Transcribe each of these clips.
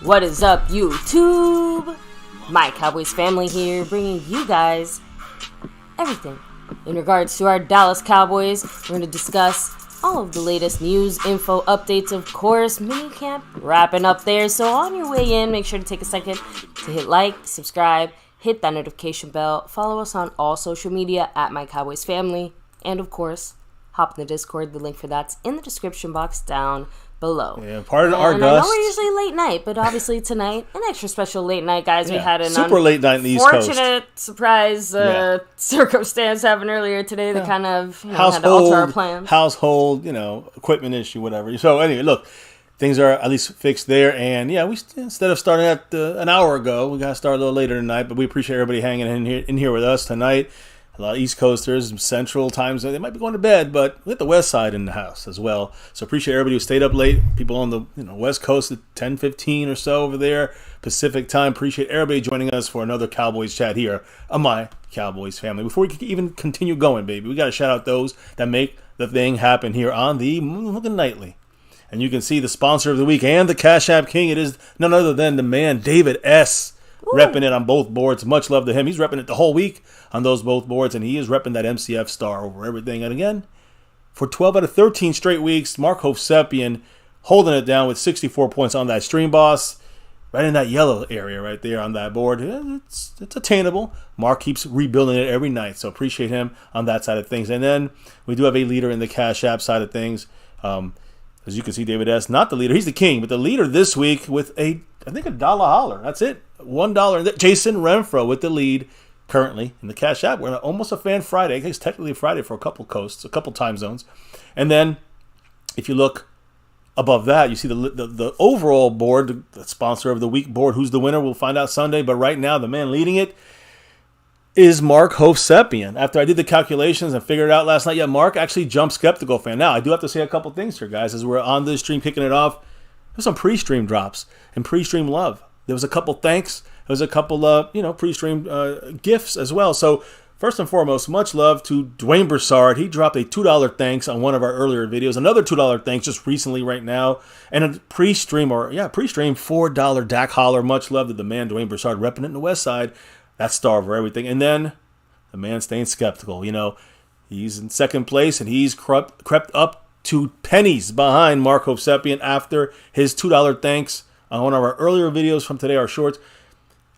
What is up, YouTube? My Cowboys family here, bringing you guys everything in regards to our Dallas Cowboys. We're going to discuss all of the latest news, info, updates, of course, minicamp wrapping up there. So on your way in, make sure to take a second to hit like, subscribe, hit that notification bell, follow us on all social media at MyCowboysFamily, and of course, hop in the Discord. The link for that's in the description box down below. Yeah, pardon our dust. I know we're usually late night, but obviously tonight, an extra special late night, guys. We had an super late night in the East Coast. Fortunate surprise circumstance happened earlier today that kind of had to alter our plans. Household, equipment issue, whatever. So anyway, look, things are at least fixed there. And yeah, we instead of starting at an hour ago, we got to start a little later tonight. But we appreciate everybody hanging in here with us tonight. A lot of East Coasters, Central times, they might be going to bed, but we got the West Side in the house as well. So appreciate everybody who stayed up late. People on the West Coast at 10:15 or so over there, Pacific time. Appreciate everybody joining us for another Cowboys chat here on My Cowboys Family. Before we can even continue going, baby, we got to shout out those that make the thing happen here on the Nightly. And you can see the sponsor of the week and the Cash App King. It is none other than the man, David S., repping it on both boards. Much love to him. He's repping it the whole week on those both boards, and he is repping that MCF star over everything. And again, for 12 out of 13 straight weeks, Mark Hovsepian holding it down with 64 points on that stream boss, right in that yellow area right there on that board. It's attainable. Mark keeps rebuilding it every night, so appreciate him on that side of things. And then we do have a leader in the Cash App side of things. As you can see, David S., not the leader. He's the king, but the leader this week with I think $1 holler. That's it. $1. Jason Renfro with the lead currently in the Cash App. We're almost a Fan Friday. I guess technically Friday for a couple coasts, a couple time zones. And then if you look above that, you see the overall board, the sponsor of the week board. Who's the winner? We'll find out Sunday. But right now, the man leading it is Mark Hovsepian. After I did the calculations and figured it out last night, Mark actually jumped Skeptical Fan. Now, I do have to say a couple things here, guys, as we're on this stream kicking it off. There's some pre-stream drops and pre-stream love. There was a couple thanks. There was a couple pre-stream gifts as well. So first and foremost, much love to Dwayne Broussard. He dropped a $2 thanks on one of our earlier videos. Another $2 thanks just recently right now. And a pre-stream $4 DAC holler. Much love to the man Dwayne Broussard repping it in the West Side. That's star over everything. And then the man staying skeptical. He's in second place and he's crept up to pennies behind Mark Hovsepian after his $2 thanks on one of our earlier videos from today, our shorts.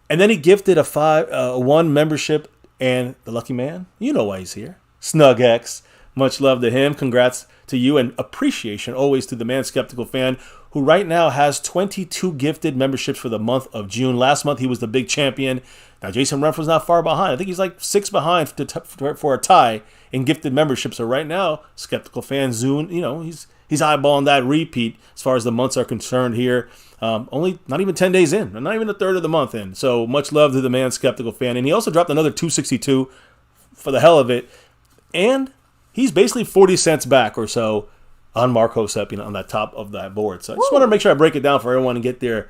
And then he gifted a one membership, and the lucky man, you know why he's here, Snug X. Much love to him. Congrats to you, and appreciation always to the man Skeptical Fan, who right now has 22 gifted memberships for the month of June. Last month he was the big champion. Now Jason Renfro's not far behind. I think he's like 6 behind for a tie in gifted memberships. So right now, Skeptical Fan Zune, he's eyeballing that repeat as far as the months are concerned here. Only not even 10 days in, not even a third of the month in. So much love to the man, Skeptical Fan. And he also dropped another 262 for the hell of it. And he's basically 40 cents back or so on Mark Hosep, on that top of that board. So I just want to make sure I break it down for everyone and get their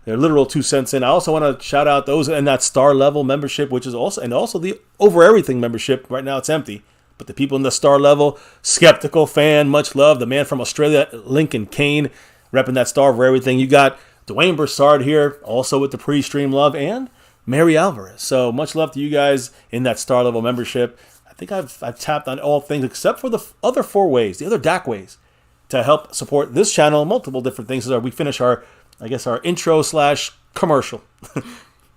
literal 2 cents in. I also want to shout out those in that star level membership, which is also the Over Everything membership. Right now it's empty. But the people in the star level, Skeptical Fan, much love. The man from Australia, Lincoln Kane, repping that star over everything. You got Dwayne Broussard here, also with the pre-stream love, and Mary Alvarez. So much love to you guys in that star level membership. I think I've tapped on all things except for the other 4 ways, the other DAC ways, to help support this channel. Multiple different things as we finish our intro / commercial.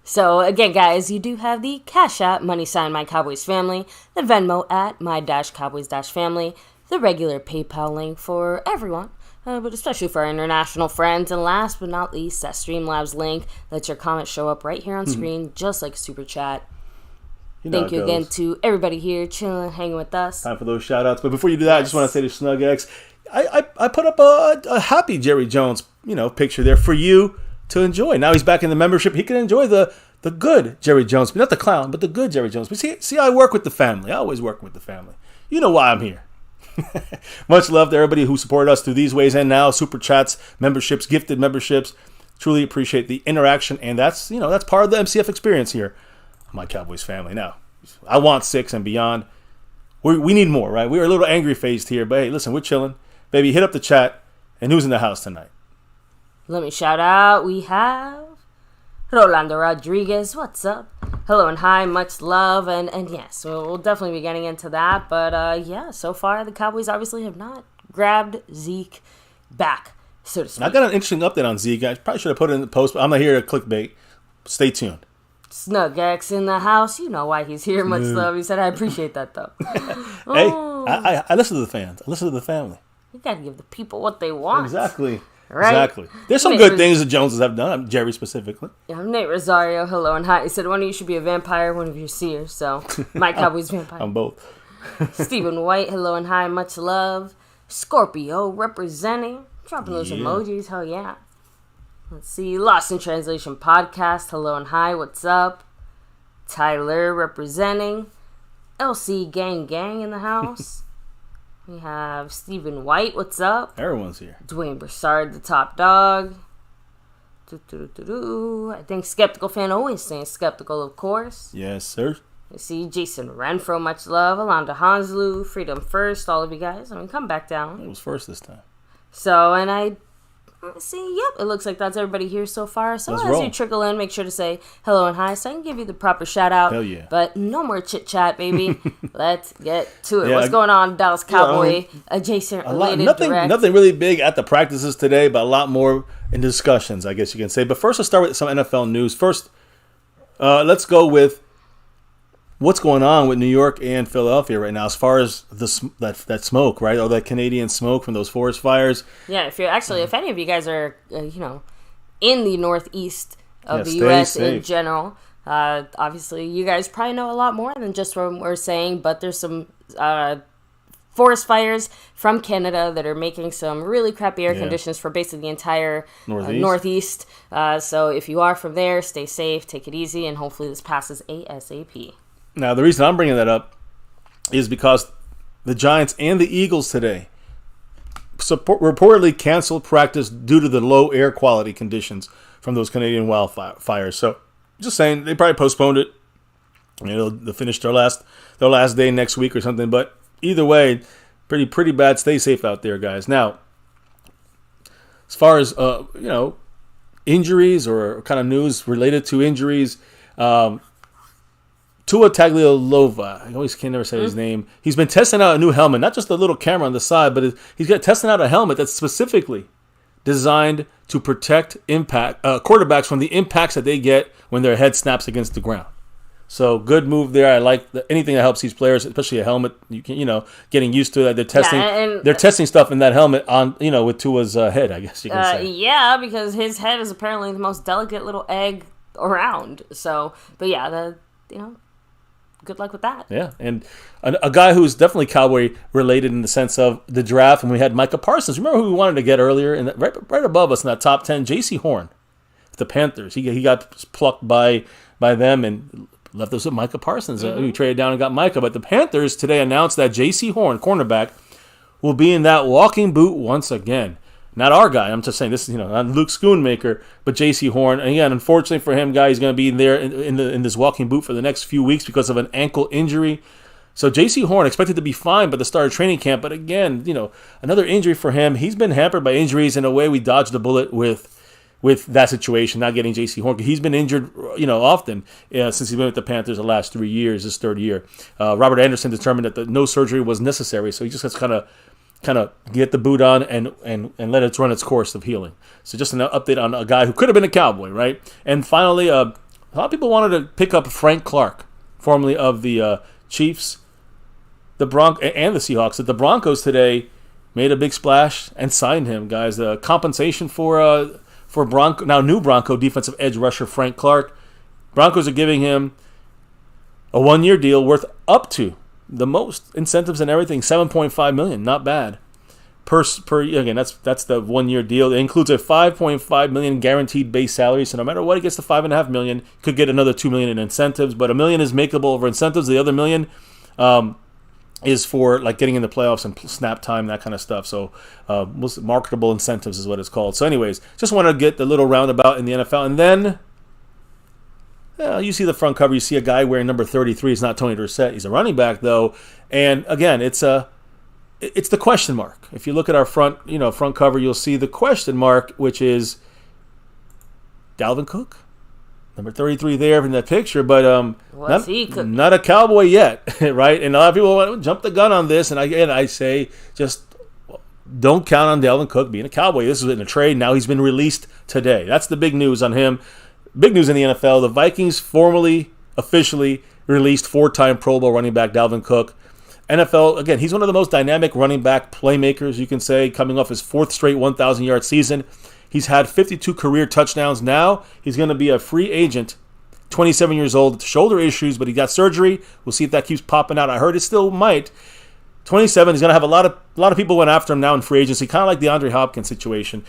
So, again, guys, you do have the Cash App, money sign My Cowboys Family, the Venmo at My-Cowboys-Family, the regular PayPal link for everyone, but especially for our international friends. And last but not least, that Streamlabs link lets your comments show up right here on screen, just like a Super Chat. Thank you again to everybody here chilling, hanging with us. Time for those shout-outs. But before you do that, I just want to say to SnugX, I put up a happy Jerry Jones, picture there for you to enjoy. Now he's back in the membership. He can enjoy the good Jerry Jones, not the clown, but the good Jerry Jones. But see, I work with the family. I always work with the family. You know why I'm here. Much love to everybody who supported us through these ways and now super chats, memberships, gifted memberships. Truly appreciate the interaction, and that's part of the MCF experience here on My Cowboys Family. Now, I want 6 and beyond. We need more, right? We were a little angry faced here, but hey, listen, we're chilling. Baby, hit up the chat. And who's in the house tonight? Let me shout out. We have Rolando Rodriguez. What's up? Hello and hi. Much love. And yes, we'll definitely be getting into that. But yeah, so far the Cowboys obviously have not grabbed Zeke back, so to speak. I got an interesting update on Zeke. I probably should have put it in the post, but I'm not here to clickbait. Stay tuned. SnugX in the house. You know why he's here. Much love. He said, I appreciate that, though. Hey, I listen to the fans. I listen to the family. You got to give the people what they want. Exactly. Right? Exactly. There's some good things the Joneses have done. Jerry specifically. Yeah, I'm Nate Rosario. Hello and hi. He said one of you should be a vampire, one of you seers. So, My Cowboys Vampire. I'm both. Stephen White. Hello and hi. Much love. Scorpio representing. Dropping those emojis. Hell yeah. Let's see. Lost in Translation Podcast. Hello and hi. What's up? Tyler representing. LC Gang in the house. We have Stephen White. What's up? Everyone's here. Dwayne Broussard, the top dog. I think Skeptical Fan always saying skeptical, of course. Yes, sir. You see Jason Renfro, much love. Alonda Hanslu, Freedom First, all of you guys. Come back down. It was first this time. So, and it looks like that's everybody here so far. So Let's as roll. you trickle in, make sure to say hello and hi so I can give you the proper shout out. Hell yeah. But no more chit chat, baby. Let's get to it. What's going on, Dallas Cowboy adjacent related nothing really big at the practices today, but a lot more in discussions, I guess you can say. But first, let's start with some NFL news. First, let's go with what's going on with New York and Philadelphia right now as far as that smoke, right? All that Canadian smoke from those forest fires. Yeah, if any of you guys are, in the northeast of the U.S. safe. in general, obviously you guys probably know a lot more than just what we're saying, but there's some forest fires from Canada that are making some really crappy air conditions for basically the entire northeast. So if you are from there, stay safe, take it easy, and hopefully this passes ASAP. Now, the reason I'm bringing that up is because the Giants and the Eagles today reportedly canceled practice due to the low air quality conditions from those Canadian wildfires. So, just saying, they probably postponed it. They'll finish their last day next week or something. But either way, pretty bad. Stay safe out there, guys. Now, as far as injuries or kind of news related to injuries. Tua Tagliolova, I always can never say his name. He's been testing out a new helmet, not just a little camera on the side, but he's testing out a helmet that's specifically designed to protect quarterbacks from the impacts that they get when their head snaps against the ground. So good move there. I like anything that helps these players, especially a helmet. You can, getting used to that. They're testing. They're testing stuff in that helmet on, with Tua's head. I guess you can say. Yeah, because his head is apparently the most delicate little egg around. So, but yeah, good luck with that. Yeah, and a guy who's definitely Cowboy related in the sense of the draft when we had Micah Parsons. Remember who we wanted to get earlier? And right above us in that top 10, J.C. Horn, the Panthers. He got plucked by them and left us with Micah Parsons. We traded down and got Micah. But the Panthers today announced that J.C. Horn, cornerback, will be in that walking boot once again. Not our guy. I'm just saying this is not Luke Schoonmaker, but J.C. Horn. And again, unfortunately for him, guy, he's going to be there in this walking boot for the next few weeks because of an ankle injury. So J.C. Horn expected to be fine by the start of training camp, but again, another injury for him. He's been hampered by injuries. In a way, we dodged the bullet with that situation, not getting J.C. Horn. He's been injured, often since he's been with the Panthers the last 3 years, his third year. Robert Anderson determined that no surgery was necessary, so he just has to kind of get the boot on and let it run its course of healing. So just an update on a guy who could have been a Cowboy, right? And finally, a lot of people wanted to pick up Frank Clark, formerly of the Chiefs, the and the Seahawks. The Broncos today made a big splash and signed him, guys. The compensation for new Bronco defensive edge rusher Frank Clark. Broncos are giving him a 1-year deal worth up to the most incentives and everything, $7.5 million, not bad. Per again, that's the 1-year deal. It includes a $5.5 million guaranteed base salary. So no matter what, he gets the $5.5 million. Could get another $2 million in incentives, but $1 million is makeable over incentives. The other $1 million is for like getting in the playoffs and snap time, that kind of stuff. So marketable incentives is what it's called. So anyways, just want to get the little roundabout in the NFL, and then. You see the front cover. You see a guy wearing number 33. It's not Tony Dorsett. He's a running back, though. And again, it's the question mark. If you look at our front cover, you'll see the question mark, which is Dalvin Cook, number 33 there in that picture. But not a Cowboy yet, right? And a lot of people want to jump the gun on this. And again, I say just don't count on Dalvin Cook being a Cowboy. This is in a trade. Now he's been released today. That's the big news on him. Big news in the NFL, the Vikings officially released 4-time Pro Bowl running back Dalvin Cook. NFL, again, he's one of the most dynamic running back playmakers, you can say, coming off his 4th straight 1,000-yard season. He's had 52 career touchdowns. Now he's going to be a free agent, 27 years old, shoulder issues, but he got surgery. We'll see if that keeps popping out. I heard it still might. 27, he's going to have a lot of people went after him now in free agency, kind of like the DeAndre Hopkins situation.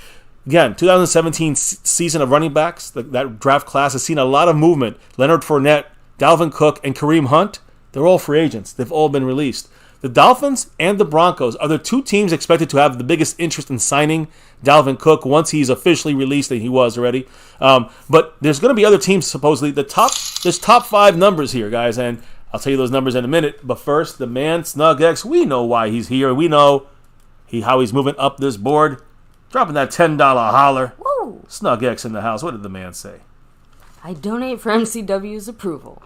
Again, 2017 season of running backs, that draft class has seen a lot of movement. Leonard Fournette, Dalvin Cook, and Kareem Hunt, they're all free agents. They've all been released. The Dolphins and the Broncos are the two teams expected to have the biggest interest in signing Dalvin Cook once he's officially released, and he was already. But there's going to be other teams, supposedly. There's top 5 numbers here, guys, and I'll tell you those numbers in a minute. But first, the man, Snug X, we know why he's here. We know how he's moving up this board. Dropping that $10 holler. Woo. Snug X in the house. What did the man say? I donate for MCW's approval.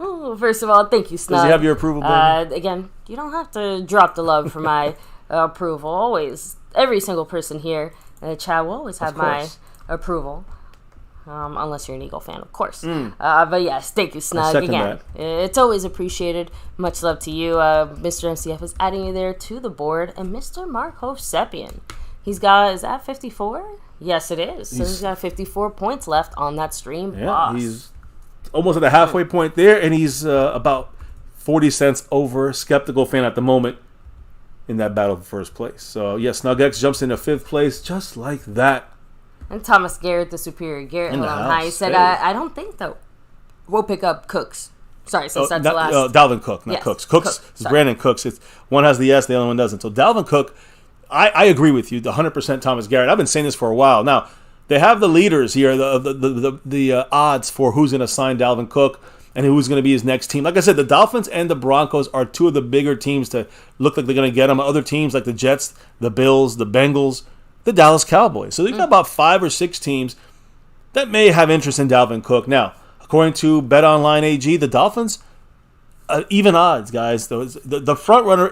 Ooh, first of all, thank you, Snug. Does he have your approval, baby? Again, you don't have to drop the love for my approval. Always, every single person here in the chat will always have my approval. Unless you're an Eagle fan, of course. But yes, thank you, Snug. Again, it's always appreciated. Much love to you. Mr. MCF is adding you there to the board. And Mr. Mark Hovsepian. Is that 54? Yes, it is. So he's got 54 points left on that stream. Yeah, boss. He's almost at the halfway point there, and he's about 40 cents over Skeptical Fan at the moment in that battle for first place. So, yes, Snugx jumps into 5th place just like that. And Thomas Garrett, the superior Garrett, he said, I don't think that we'll pick up Cooks. Sorry, since that's the last. Dalvin Cook, not Cooks. Cooks is Brandon Cooks. One has the S, the other one doesn't. So, Dalvin Cook, I agree with you, the 100% Thomas Garrett. I've been saying this for a while. Now, they have the leaders here, the odds for who's going to sign Dalvin Cook and who's going to be his next team. Like I said, the Dolphins and the Broncos are two of the bigger teams to look like they're going to get him. Other teams like the Jets, the Bills, the Bengals, the Dallas Cowboys. So they've got about 5 or 6 teams that may have interest in Dalvin Cook. Now, according to BetOnline AG, the Dolphins, even odds, guys. The front runner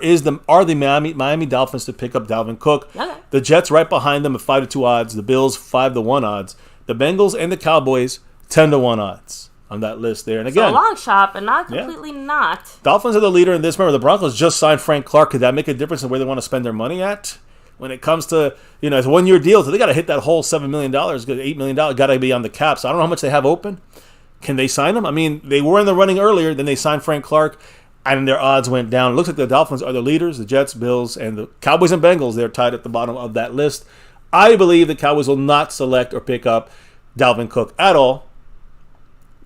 are the Miami Dolphins to pick up Dalvin Cook. Okay. The Jets right behind them at 5-2 odds. The Bills 5-1 odds. The Bengals and the Cowboys 10-1 odds on that list there. And again, so a long shot, but not completely not. Dolphins are the leader in this. Remember, the Broncos just signed Frank Clark. Could that make a difference in where they want to spend their money at? When it comes to, it's a 1-year deal, so they got to hit that whole $7 million, $8 million, got to be on the cap. So I don't know how much they have open. Can they sign him? I mean, they were in the running earlier, then they signed Frank Clark, and their odds went down. It looks like the Dolphins are the leaders, the Jets, Bills, and the Cowboys and Bengals. They're tied at the bottom of that list. I believe the Cowboys will not select or pick up Dalvin Cook at all.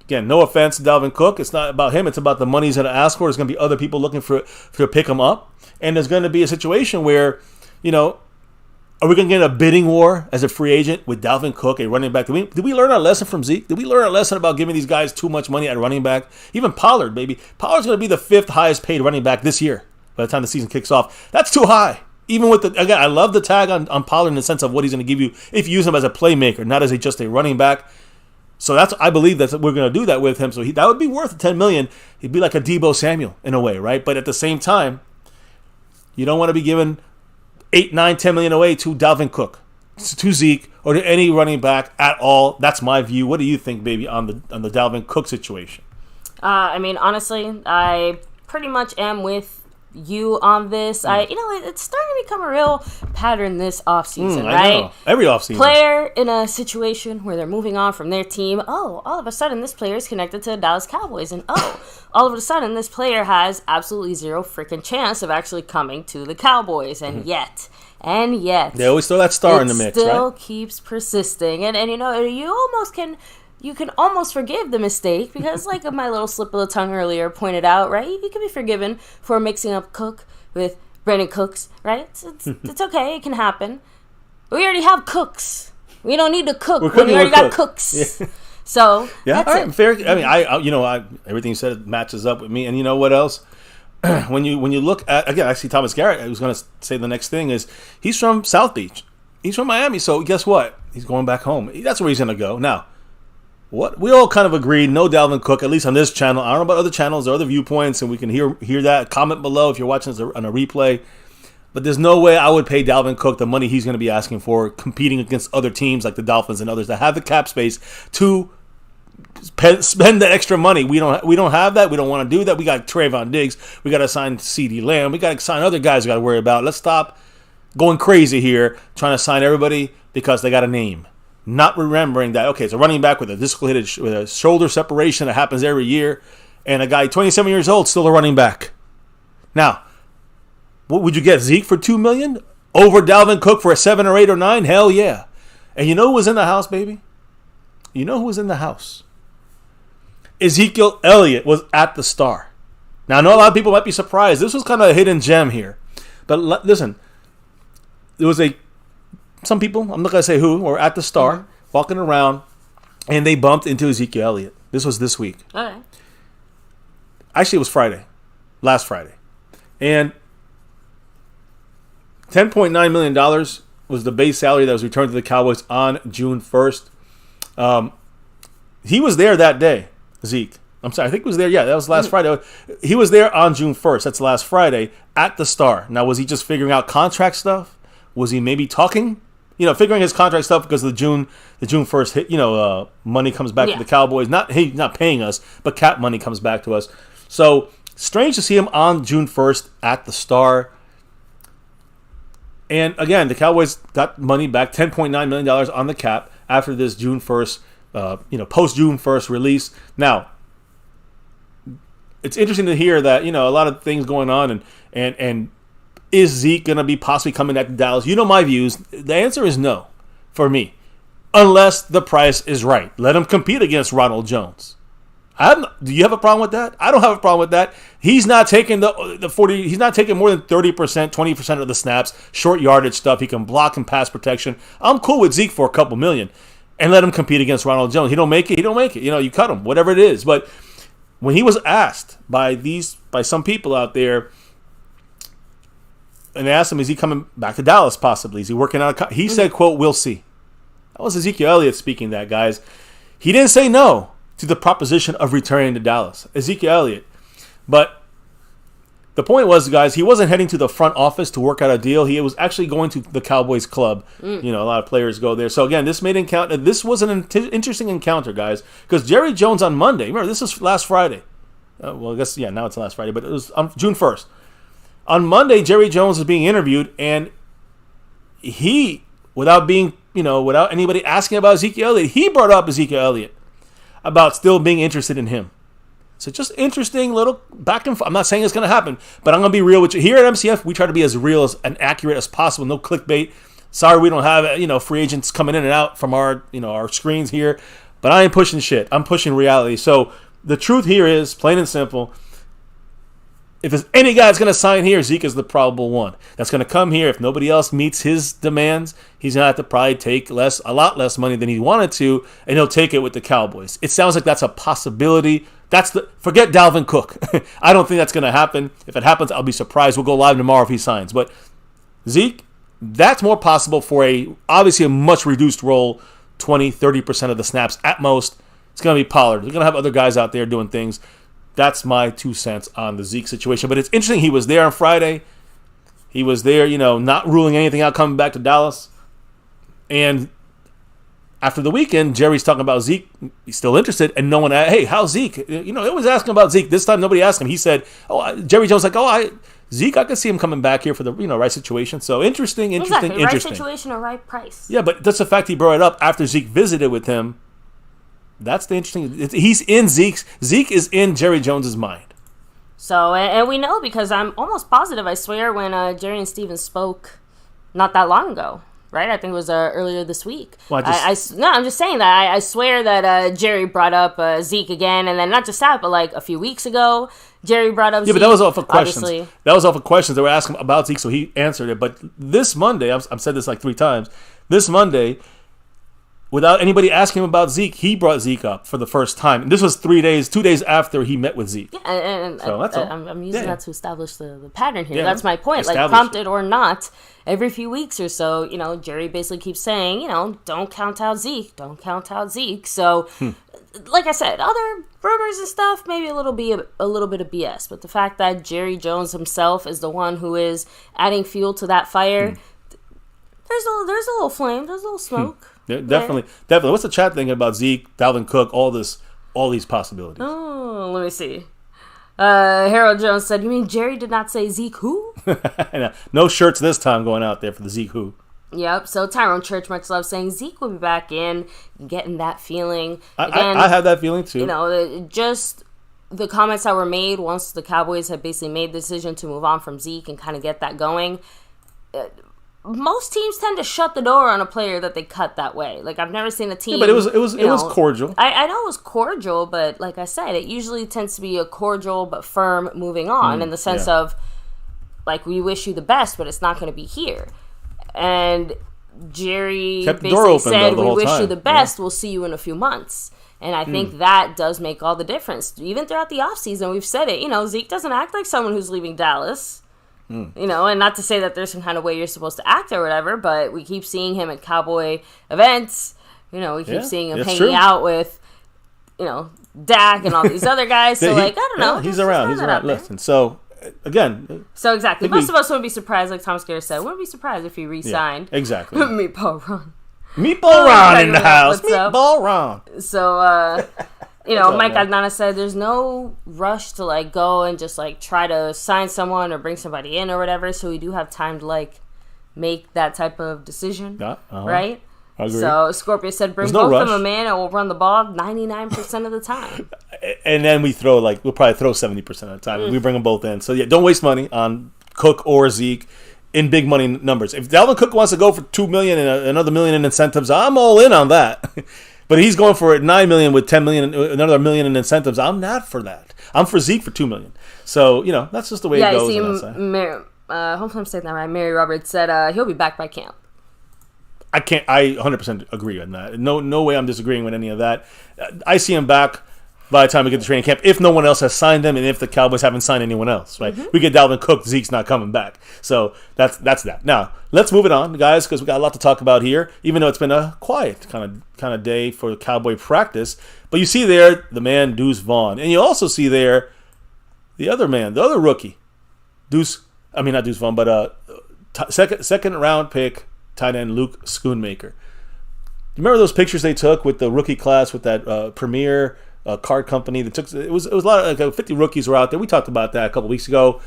Again, no offense to Dalvin Cook. It's not about him. It's about the money he's going to ask for. There's going to be other people looking to pick him up. And there's going to be a situation where, are we going to get a bidding war as a free agent with Dalvin Cook, a running back? Did we learn our lesson from Zeke? Did we learn our lesson about giving these guys too much money at running back? Even Pollard, baby. Pollard's going to be the 5th highest paid running back this year by the time the season kicks off. That's too high. Even with again, I love the tag on Pollard in the sense of what he's going to give you if you use him as a playmaker, not as just a running back. So I believe that we're going to do that with him. So that would be worth $10 million. He'd be like a Deebo Samuel in a way, right? But at the same time, you don't want to be giving $8, $9, $10 million away to Dalvin Cook, to Zeke, or to any running back at all. That's my view. What do you think, baby, on the Dalvin Cook situation? I mean, honestly, I pretty much am with you on this. It's starting to become a real pattern this offseason, right? Know. Every offseason. Player in a situation where they're moving on from their team. Oh, all of a sudden this player is connected to the Dallas Cowboys. And all of a sudden this player has absolutely zero freaking chance of actually coming to the Cowboys. And yet, they always throw that star in the mix, right? It still keeps persisting. And you can almost forgive the mistake because, like my little slip of the tongue earlier pointed out, right? You can be forgiven for mixing up Cook with Brandon Cooks, right? It's okay. It can happen. We already have Cooks. We don't need to cook when we already got Cooks. Yeah. So yeah, that's all right, it. fair. I mean, everything you said matches up with me. And you know what else? when you look at, again, I see Thomas Garrett. I was going to say the next thing is he's from South Beach. He's from Miami. So guess what? He's going back home. That's where he's going to go now. What we all kind of agreed, no Dalvin Cook, at least on this channel. I don't know about other channels or other viewpoints, and we can hear that. Comment below if you're watching this on a replay. But there's no way I would pay Dalvin Cook the money he's going to be asking for, competing against other teams like the Dolphins and others that have the cap space to spend that extra money. We don't have that. We don't want to do that. We got Trayvon Diggs. We got to sign CeeDee Lamb. We got to sign other guys we got to worry about. Let's stop going crazy here, trying to sign everybody because they got a name. Not remembering that, okay, it's a running back with a dislocated with a shoulder separation that happens every year, and a guy 27 years old still a running back. Now, what would you get? Zeke for $2 million over Dalvin Cook for a 7 or 8 or 9? Hell yeah! And you know who was in the house, baby? You know who was in the house? Ezekiel Elliott was at the Star. Now I know a lot of people might be surprised. This was kind of a hidden gem here, but listen, there was some people, I'm not going to say who, were at the Star, walking around, and they bumped into Ezekiel Elliott. This was this week. Okay. Actually, it was Friday. Last Friday. And $10.9 million was the base salary that was returned to the Cowboys on June 1st. He was there that day, Zeke. I'm sorry, I think he was there. Yeah, that was last Friday. He was there on June 1st. That's last Friday at the Star. Now, was he just figuring out contract stuff? Was he maybe talking? Figuring his contract stuff because the June 1st hit, money comes back to the Cowboys. Not paying us, but cap money comes back to us. So strange to see him on June 1st at the Star. And again, the Cowboys got money back, $10.9 million on the cap after this June 1st, post June 1st release. Now, it's interesting to hear that, a lot of things going on and is Zeke going to be possibly coming back to Dallas? You know my views. The answer is no for me. Unless the price is right. Let him compete against Ronald Jones. Do you have a problem with that? I don't have a problem with that. He's not taking the 40. He's not taking more than 30%, 20% of the snaps, short yardage stuff. He can block and pass protection. I'm cool with Zeke for a couple million. And let him compete against Ronald Jones. He don't make it. You cut him, whatever it is. But when he was asked by some people out there, and they asked him, is he coming back to Dallas possibly? Is he working out? He said, quote, we'll see. That was Ezekiel Elliott speaking that, guys. He didn't say no to the proposition of returning to Dallas. Ezekiel Elliott. But the point was, guys, he wasn't heading to the front office to work out a deal. He was actually going to the Cowboys club. A lot of players go there. So, again, this was an interesting encounter, guys, because Jerry Jones on Monday, remember, this is last Friday. Well, I guess, now it's last Friday, but it was on June 1st. On Monday, Jerry Jones was being interviewed, and he, without anybody asking about Ezekiel Elliott, he brought up Ezekiel Elliott. about still being interested in him. So just interesting little back and forth. I'm not saying it's going to happen, but I'm going to be real with you. Here at MCF, we try to be as real and accurate as possible. No clickbait. Sorry we don't have, free agents coming in and out from our, our screens here. But I ain't pushing shit. I'm pushing reality. So the truth here is, plain and simple, if there's any guy that's going to sign here, Zeke is the probable one. That's going to come here. If nobody else meets his demands, he's going to have to probably take a lot less money than he wanted to, and he'll take it with the Cowboys. It sounds like that's a possibility. Forget Dalvin Cook. I don't think that's going to happen. If it happens, I'll be surprised. We'll go live tomorrow if he signs. But Zeke, that's more possible for obviously a much reduced role, 20, 30% of the snaps at most. It's going to be Pollard. They're going to have other guys out there doing things. That's my 2 cents on the Zeke situation. But it's interesting. He was there on Friday. He was there, not ruling anything out coming back to Dallas. And after the weekend, Jerry's talking about Zeke. He's still interested. And no one asked, hey, how's Zeke? They always asking about Zeke. This time, nobody asked him. He said, Jerry Jones Zeke, I can see him coming back here for the right situation. So interesting. Right situation or right price. Yeah, but that's the fact he brought it up after Zeke visited with him. That's the interesting. He's in Zeke is in Jerry Jones's mind. So, and we know because I'm almost positive. I swear when Jerry and Steven spoke not that long ago, right? I think it was earlier this week. Well, I'm just saying that I swear that Jerry brought up Zeke again, and then not just that, but like a few weeks ago, Jerry brought up Zeke. Yeah, but that was off of questions. Obviously. That was off of questions they were asking about Zeke, so he answered it. But this Monday, I've said this like 3 times. This Monday, without anybody asking him about Zeke, he brought Zeke up for the first time. And this was 2 days after he met with Zeke. Yeah, and so that's all. I'm using that to establish the pattern here. Yeah, that's my point. Like, prompted or not, every few weeks or so, Jerry basically keeps saying, don't count out Zeke. Don't count out Zeke. So, like I said, other rumors and stuff, maybe a little bit of BS. But the fact that Jerry Jones himself is the one who is adding fuel to that fire, there's a little flame, there's a little smoke. Yeah, definitely. What's the chat thinking about Zeke, Dalvin Cook, all these possibilities? Oh, let me see. Harold Jones said, "You mean Jerry did not say Zeke who?" No shirts this time going out there for the Zeke who. Yep. So Tyrone Church, much love, saying Zeke will be back in, getting that feeling. Again, I had that feeling too. Just the comments that were made once the Cowboys had basically made the decision to move on from Zeke and kind of get that going. Most teams tend to shut the door on a player that they cut that way. Like, I've never seen a team. Yeah, but it was cordial. I know it was cordial, but like I said, it usually tends to be a cordial but firm moving on in the sense of, like, we wish you the best, but it's not going to be here. And Jerry basically said, we wish you the best. We'll see you in a few months. And I think that does make all the difference. Even throughout the offseason, we've said it. Zeke doesn't act like someone who's leaving Dallas. And not to say that there's some kind of way you're supposed to act or whatever, but we keep seeing him at Cowboy events. We keep seeing him hanging out with, Dak and all these other guys. So, I don't know. He's around. He's around. Listen, so, again. So, exactly. Most of us wouldn't be surprised, like Tom Scare said. Wouldn't be surprised if he re-signed. Yeah, exactly. Meatball Ron. Meatball Ron in the house. Meatball Ron. So, Mike Aldana said there's no rush to, go and just, try to sign someone or bring somebody in or whatever, so we do have time to, make that type of decision, right? I agree. So, Scorpio said bring both of them in and we'll run the ball 99% of the time. And then we'll probably throw 70% of the time. We bring them both in. So, don't waste money on Cook or Zeke in big money numbers. If Dalvin Cook wants to go for $2 million and another $1 million in incentives, I'm all in on that. But he's going for $9 million with $10 million, another $1 million in incentives. I'm not for that. I'm for Zeke for $2 million. So that's just the way it goes. Yeah, you see, hopefully I'm saying that right. Mary Roberts said he'll be back by camp. I 100% agree on that. No way I'm disagreeing with any of that. I see him back by the time we get to training camp, if no one else has signed them and if the Cowboys haven't signed anyone else, right? We get Dalvin Cook, Zeke's not coming back. So that's that. Now, let's move it on, guys, because we got a lot to talk about here, even though it's been a quiet kind of day for Cowboy practice. But you see there the man, Deuce Vaughn. And you also see there the other man, the other rookie, not Deuce Vaughn, but second round pick, tight end Luke Schoonmaker. You remember those pictures they took with the rookie class with that Premier card company that took it was a lot of 50 rookies were out there. We talked about that a couple weeks ago.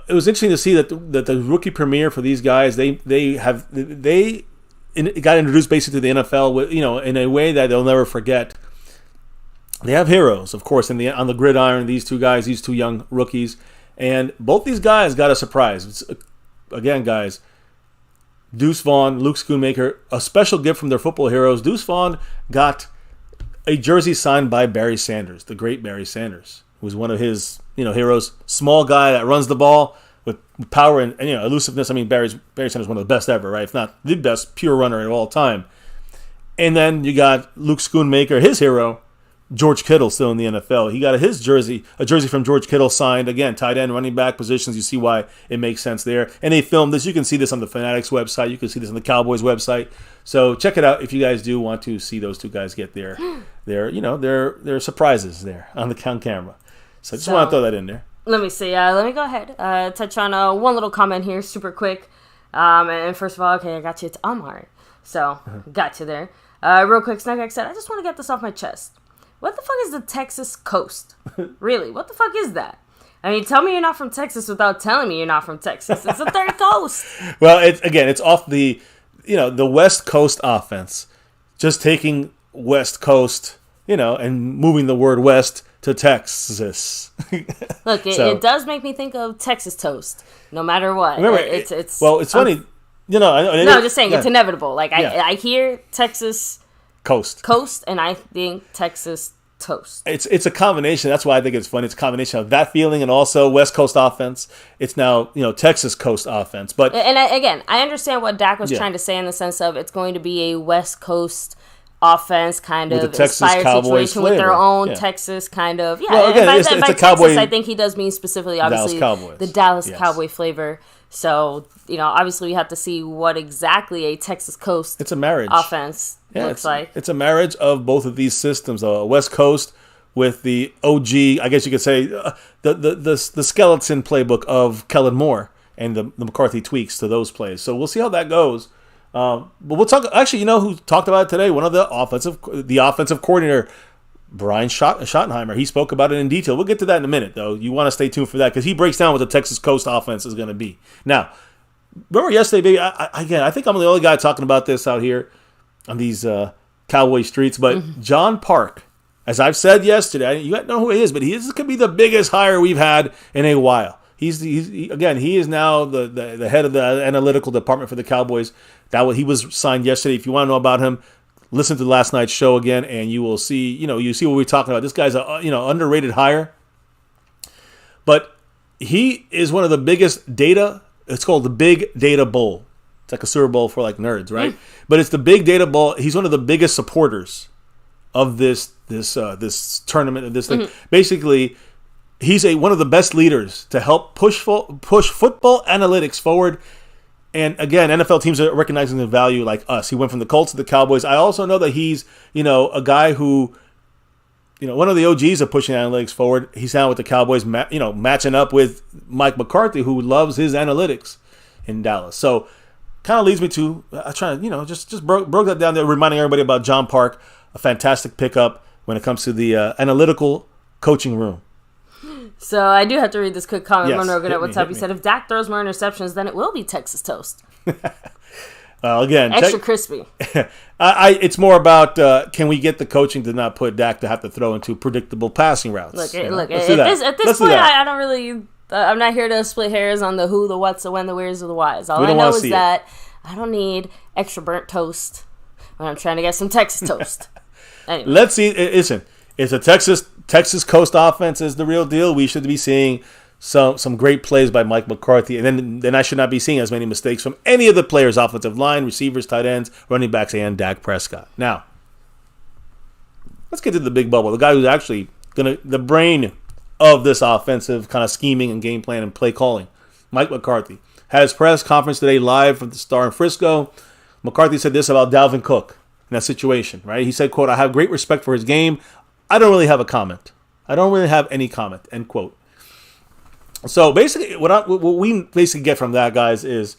It was interesting to see that the rookie premiere for these guys they got introduced basically to the NFL with, in a way that they'll never forget. They have heroes, of course, on the gridiron. These two guys, these two young rookies, and both these guys got a surprise. Again, guys, Deuce Vaughn, Luke Schoonmaker, a special gift from their football heroes. Deuce Vaughn got a jersey signed by Barry Sanders, the great Barry Sanders, who was one of his heroes. Small guy that runs the ball with power and elusiveness. I mean, Barry Sanders is one of the best ever, right? If not the best pure runner of all time. And then you got Luke Schoonmaker, his hero, George Kittle, still in the NFL. He got a jersey from George Kittle signed. Again, tight end, running back positions. You see why it makes sense there. And they filmed this. You can see this on the Fanatics website. You can see this on the Cowboys website. So check it out if you guys do want to see those two guys get their surprises there on the camera. So I just want to throw that in there. Let me see. Let me go ahead. Touch on one little comment here, super quick. And first of all, okay, I got you. It's Amar. So got you there. Real quick, Snugak said, I just want to get this off my chest. What the fuck is the Texas coast? Really? What the fuck is that? I mean, tell me you're not from Texas without telling me you're not from Texas. It's the third coast. Well, it's off the West Coast offense. Just taking West Coast, and moving the word West to Texas. Look, it does make me think of Texas toast, no matter what. Remember, it's funny. Just saying, it's inevitable. Like, yeah. I hear Texas coast, and I think Texas toast. It's a combination. That's why I think it's funny. It's a combination of that feeling and also West Coast offense. It's now Texas Coast offense. But I understand what Dak was trying to say in the sense of it's going to be a West Coast offense kind of inspired Cowboys situation flavor. with their own Texas kind of Well, again, it's a Texas, Cowboy. I think he does mean specifically, obviously, the Dallas Cowboy flavor. So obviously we have to see what exactly a Texas Coast offense looks like. It's a marriage of both of these systems, West Coast with the OG, I guess you could say, the skeleton playbook of Kellen Moore and the McCarthy tweaks to those plays. So we'll see how that goes. But we'll talk. Actually, who talked about it today? One of the offensive coordinator, Brian Schottenheimer. He spoke about it in detail. We'll get to that in a minute, though. You want to stay tuned for that because he breaks down what the Texas Coast offense is going to be. Now, remember yesterday, baby? I think I'm the only guy talking about this out here on these Cowboy streets. But John Park, as I've said yesterday, you don't know who he is, but this could be the biggest hire we've had in a while. He is now the head of the analytical department for the Cowboys. He was signed yesterday. If you want to know about him, listen to last night's show again, and you will see. You see what we're talking about. This guy's a underrated hire, but he is one of the biggest data. It's called the Big Data Bowl. It's like a Super Bowl for like nerds, right? But it's the Big Data Bowl. He's one of the biggest supporters of this tournament of this thing. Basically, he's one of the best leaders to help push football analytics forward. And again, NFL teams are recognizing the value like us. He went from the Colts to the Cowboys. I also know that he's, a guy who, one of the OGs of pushing analytics forward. He's now with the Cowboys, matching up with Mike McCarthy, who loves his analytics in Dallas. So kind of leads me to, I try to, just broke that down there, reminding everybody about John Park, a fantastic pickup when it comes to the analytical coaching room. So I do have to read this quick comment. Yes, Monroe at what's up. He said, if Dak throws more interceptions, then it will be Texas toast. Again, extra crispy. It's more about can we get the coaching to not put Dak to have to throw into predictable passing routes. Look, at this point, I don't really. I'm not here to split hairs on the who, the what's, the when, the where's, or the whys. All I know is that I don't need extra burnt toast when I'm trying to get some Texas toast. Anyway. Let's see. Listen, it's a Texas Coast offense is the real deal. We should be seeing some great plays by Mike McCarthy, and then I should not be seeing as many mistakes from any of the players, offensive line, receivers, tight ends, running backs, and Dak Prescott. Now, let's get to the big bubble. The guy who's actually the brain of this offensive kind of scheming and game plan and play calling, Mike McCarthy, had his press conference today live from the Star in Frisco. McCarthy said this about Dalvin Cook in that situation, right? He said, quote, I have great respect for his game. I don't really have a comment. I don't really have any comment, end quote. So basically, what we basically get from that, guys, is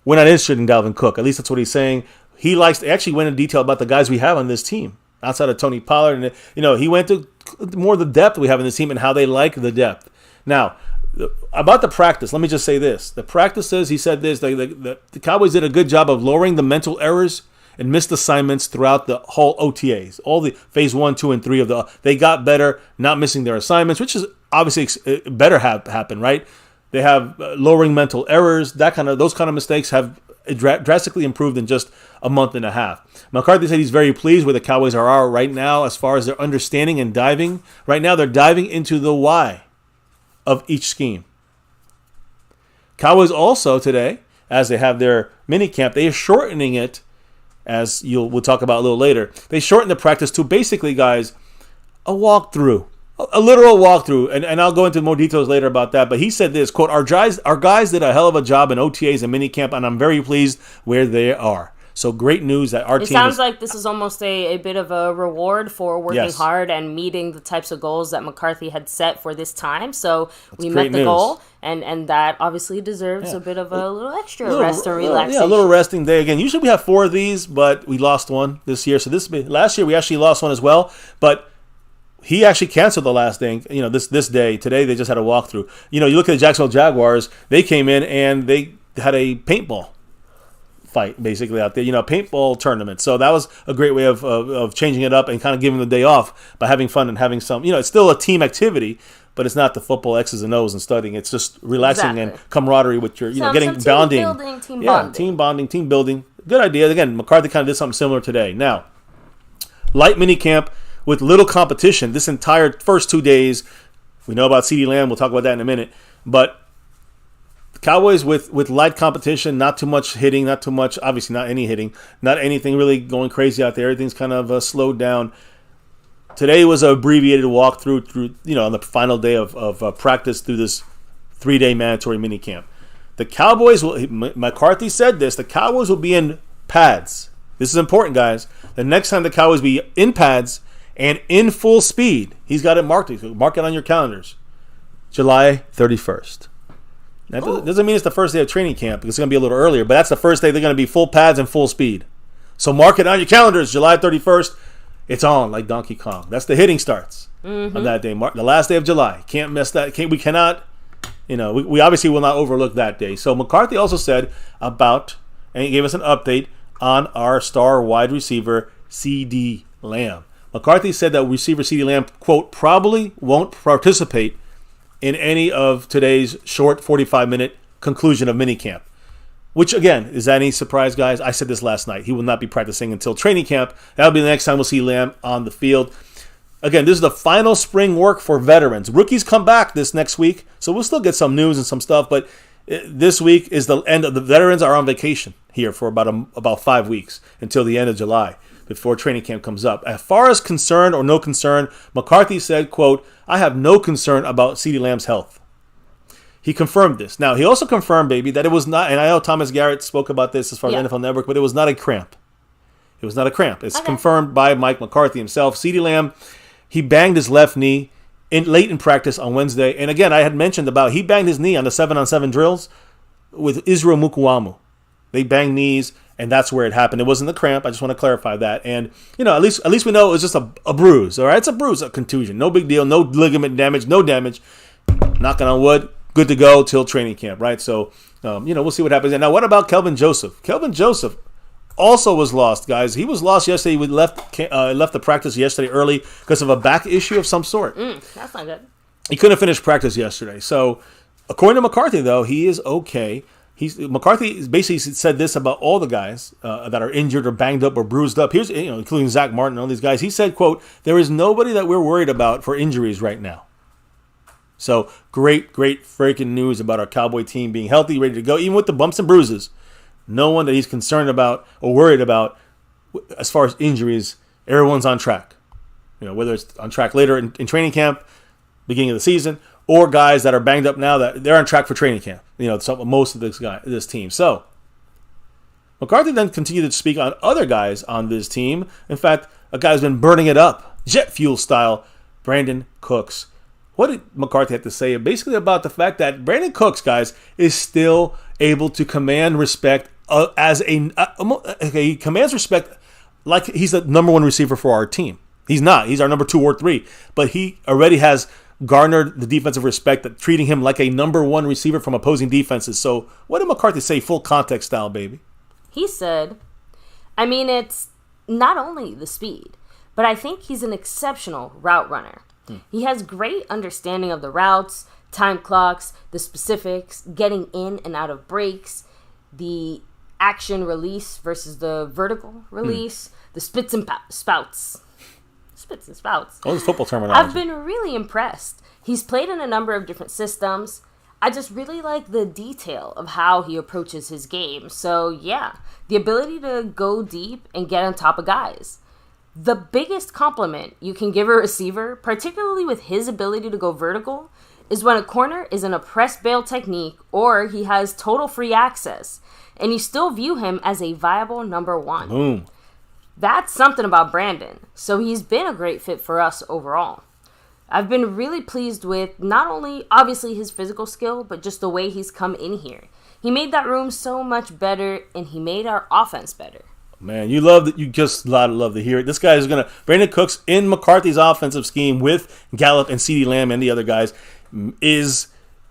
we're not interested in Dalvin Cook. At least that's what he's saying. He actually went in detail about the guys we have on this team outside of Tony Pollard. And, he went to more the depth we have in this team and how they like the depth. Now, About the practice, let me just say this. The practices, he said this, the Cowboys did a good job of lowering the mental errors and missed assignments throughout the whole OTAs. All the phase 1, 2, and 3 they got better, not missing their assignments, which is obviously better happen, right? They have lowering mental errors, those kind of mistakes have drastically improved in just a month and a half. McCarthy said he's very pleased where the Cowboys are right now as far as their understanding and diving. Right now, they're diving into the why of each scheme. Cowboys also today, as they have their minicamp, they are shortening it, as we'll talk about a little later. They shorten the practice to basically, guys, a walkthrough. A literal walkthrough, and I'll go into more details later about that. But he said this, quote, our guys did a hell of a job in OTAs and minicamp, and I'm very pleased where they are. So great news that our team. It sounds like this is almost a bit of a reward for working hard and meeting the types of goals that McCarthy had set for this time. So we met the goal, and that obviously deserves a bit of a little extra rest or relaxation. Yeah, a little resting day again. Usually we have 4 of these, but we lost one this year. So last year we actually lost one as well, but he actually canceled the last day. This day today they just had a walkthrough. You look at the Jacksonville Jaguars. They came in and they had a paintball fight basically out there. Paintball tournament. So that was a great way of changing it up and kind of giving the day off by having fun and having some. It's still a team activity, but it's not the football X's and O's and studying. It's just relaxing and camaraderie with your, getting bonding. Team bonding, team building. Good idea. Again, McCarthy kind of did something similar today. Now, light mini camp with little competition. This entire first 2 days, we know about CeeDee Lamb. We'll talk about that in a minute. But the Cowboys with light competition, not too much hitting, not too much, obviously not any hitting, not anything really going crazy out there. Everything's kind of slowed down. Today was an abbreviated walkthrough through, on the final day of practice through this 3-day mandatory minicamp. The Cowboys McCarthy said this, the Cowboys will be in pads. This is important, guys. The next time the Cowboys be in pads and in full speed, he's got it marked. Mark it on your calendars. July 31st. That doesn't mean it's the first day of training camp because it's going to be a little earlier, but that's the first day they're going to be full pads and full speed. So mark it on your calendars. July 31st, it's on like Donkey Kong. That's the hitting starts on that day. The last day of July. Can't miss that. We cannot, we obviously will not overlook that day. So McCarthy also said about, and he gave us an update on our star wide receiver, CeeDee Lamb. McCarthy said that receiver CeeDee Lamb, quote, probably won't participate in any of today's short 45-minute conclusion of minicamp. Which, again, is that any surprise, guys? I said this last night. He will not be practicing until training camp. That'll be the next time we'll see Lamb on the field. Again, this is the final spring work for veterans. Rookies come back this next week, so we'll still get some news and some stuff, but this week is the end of the veterans are on vacation here for about 5 weeks until the end of July, before training camp comes up. As far as concern or no concern, McCarthy said, quote, I have no concern about CeeDee Lamb's health. He confirmed this. Now, he also confirmed, baby, that it was not, and I know Thomas Garrett spoke about this as far as NFL Network, but it was not a cramp. It was not a cramp. It's confirmed by Mike McCarthy himself. CeeDee Lamb, he banged his left knee late in practice on Wednesday. And again, I had mentioned about he banged his knee on the 7-on-7 drills with Israel Mukuamu. They banged knees, and that's where it happened. It wasn't a cramp. I just want to clarify that. And, at least we know it was just a bruise, all right? It's a bruise, a contusion. No big deal. No ligament damage, no damage. Knocking on wood, good to go till training camp, right? So, we'll see what happens. And now, what about Kelvin Joseph? Kelvin Joseph also was lost, guys. He was lost yesterday. He left the practice yesterday early because of a back issue of some sort. That's not good. He couldn't finish practice yesterday. So, according to McCarthy, though, he is okay. McCarthy basically said this about all the guys that are injured or banged up or bruised up. Here's, including Zach Martin and all these guys. He said, quote, there is nobody that we're worried about for injuries right now. So, great freaking news about our Cowboy team being healthy, ready to go, even with the bumps and bruises. No one that he's concerned about or worried about as far as injuries. Everyone's on track. Whether it's on track later in training camp, beginning of the season, or guys that are banged up now that they're on track for training camp. Most of this team. So McCarthy then continued to speak on other guys on this team. In fact, a guy who's been burning it up, jet fuel style, Brandon Cooks. What did McCarthy have to say basically about the fact that Brandon Cooks, guys, is still able to command respect he commands respect like he's the number one receiver for our team. He's not. He's our number 2 or 3. But he already has garnered the defensive respect, that treating him like a number one receiver from opposing defenses. So what did McCarthy say? Full context style, baby. He said, I mean, it's not only the speed, but I think he's an exceptional route runner. He has great understanding of the routes, time clocks, the specifics, getting in and out of breaks, the action release versus the vertical release, the spits and spouts. Spits and spouts. All this football terminology. I've been really impressed. He's played in a number of different systems. I just really like the detail of how he approaches his game. So, yeah, the ability to go deep and get on top of guys. The biggest compliment you can give a receiver, particularly with his ability to go vertical, is when a corner is in a press bail technique or he has total free access, and you still view him as a viable number one. Boom. That's something about Brandon, so he's been a great fit for us overall. I've been really pleased with not only, obviously, his physical skill, but just the way he's come in here. He made that room so much better, and he made our offense better. Man, you love that. You just love to hear it. This guy is going to, Brandon Cooks in McCarthy's offensive scheme with Gallup and CeeDee Lamb and the other guys is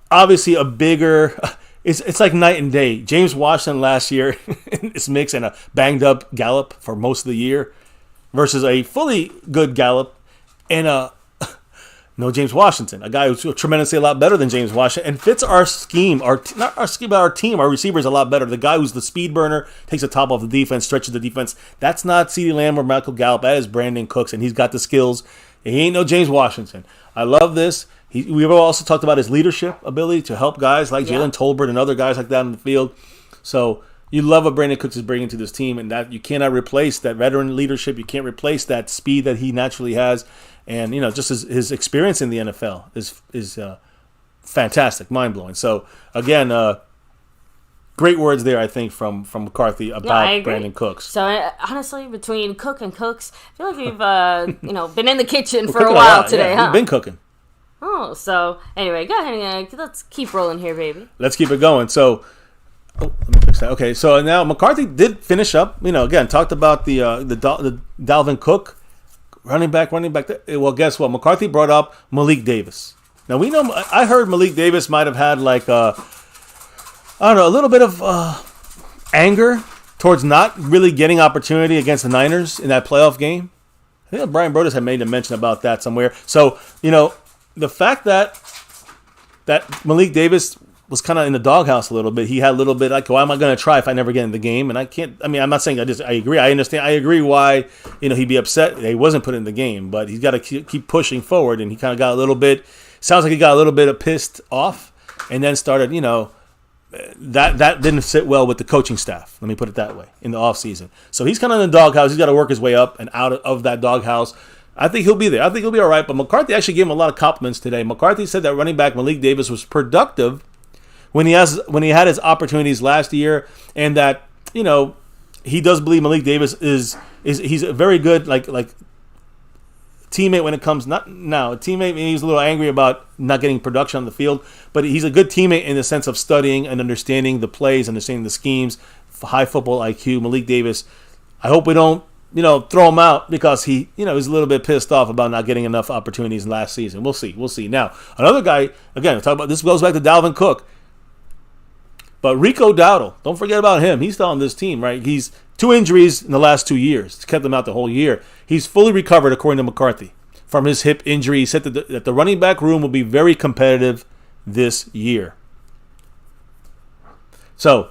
obviously a bigger, it's like night and day. James Washington last year in this mix and a banged up Gallup for most of the year versus a fully good Gallup and no James Washington, a guy who's tremendously a lot better than James Washington and fits our scheme, not our scheme, but our team, our receivers a lot better. The guy who's the speed burner, takes the top off the defense, stretches the defense. That's not CeeDee Lamb or Michael Gallup. That is Brandon Cooks, and he's got the skills. He ain't no James Washington. I love this. We've also talked about his leadership ability to help guys like Jalen Tolbert and other guys like that in the field. So you love what Brandon Cooks is bringing to this team, and that you cannot replace that veteran leadership. You can't replace that speed that he naturally has. And, you know, just his experience in the NFL is fantastic, mind-blowing. So, again, great words there, I think, from McCarthy about Brandon Cooks. So, honestly, between Cook and Cooks, I feel like we've, been in the kitchen for a while today, huh? We've been cooking. Oh, so, anyway, go ahead and let's keep rolling here, baby. Let's keep it going. So, let me fix that. Okay, so now McCarthy did finish up, again, talked about the Dalvin Cook. Running back. Well, guess what? McCarthy brought up Malik Davis. Now, we know, I heard Malik Davis might have had a little bit of anger towards not really getting opportunity against the Niners in that playoff game. I think Brian Broaddus had made a mention about that somewhere. So, the fact that Malik Davis was kind of in the doghouse a little bit. He had a little bit like, why am I going to try if I never get in the game? And I'm not saying I agree. I understand. I agree why, he'd be upset that he wasn't put in the game, but he's got to keep pushing forward. And he kind of got sounds like he got a little bit pissed off and then started, that didn't sit well with the coaching staff. Let me put it that way in the offseason. So he's kind of in the doghouse. He's got to work his way up and out of that doghouse. I think he'll be there. I think he'll be all right. But McCarthy actually gave him a lot of compliments today. McCarthy said that running back Malik Davis was productive when he had his opportunities last year, and that he does believe Malik Davis he's a very good like teammate when it comes a teammate. He's a little angry about not getting production on the field, but he's a good teammate in the sense of studying and understanding the plays, understanding the schemes, high football IQ. Malik Davis, I hope we don't throw him out because he was a little bit pissed off about not getting enough opportunities last season. We'll see. Now another guy, again, talk about this, goes back to Dalvin Cook. But Rico Dowdle, don't forget about him. He's still on this team, right? He's 2 injuries in the last 2 years. It's kept him out the whole year. He's fully recovered, according to McCarthy, from his hip injury. He said that the running back room will be very competitive this year. So,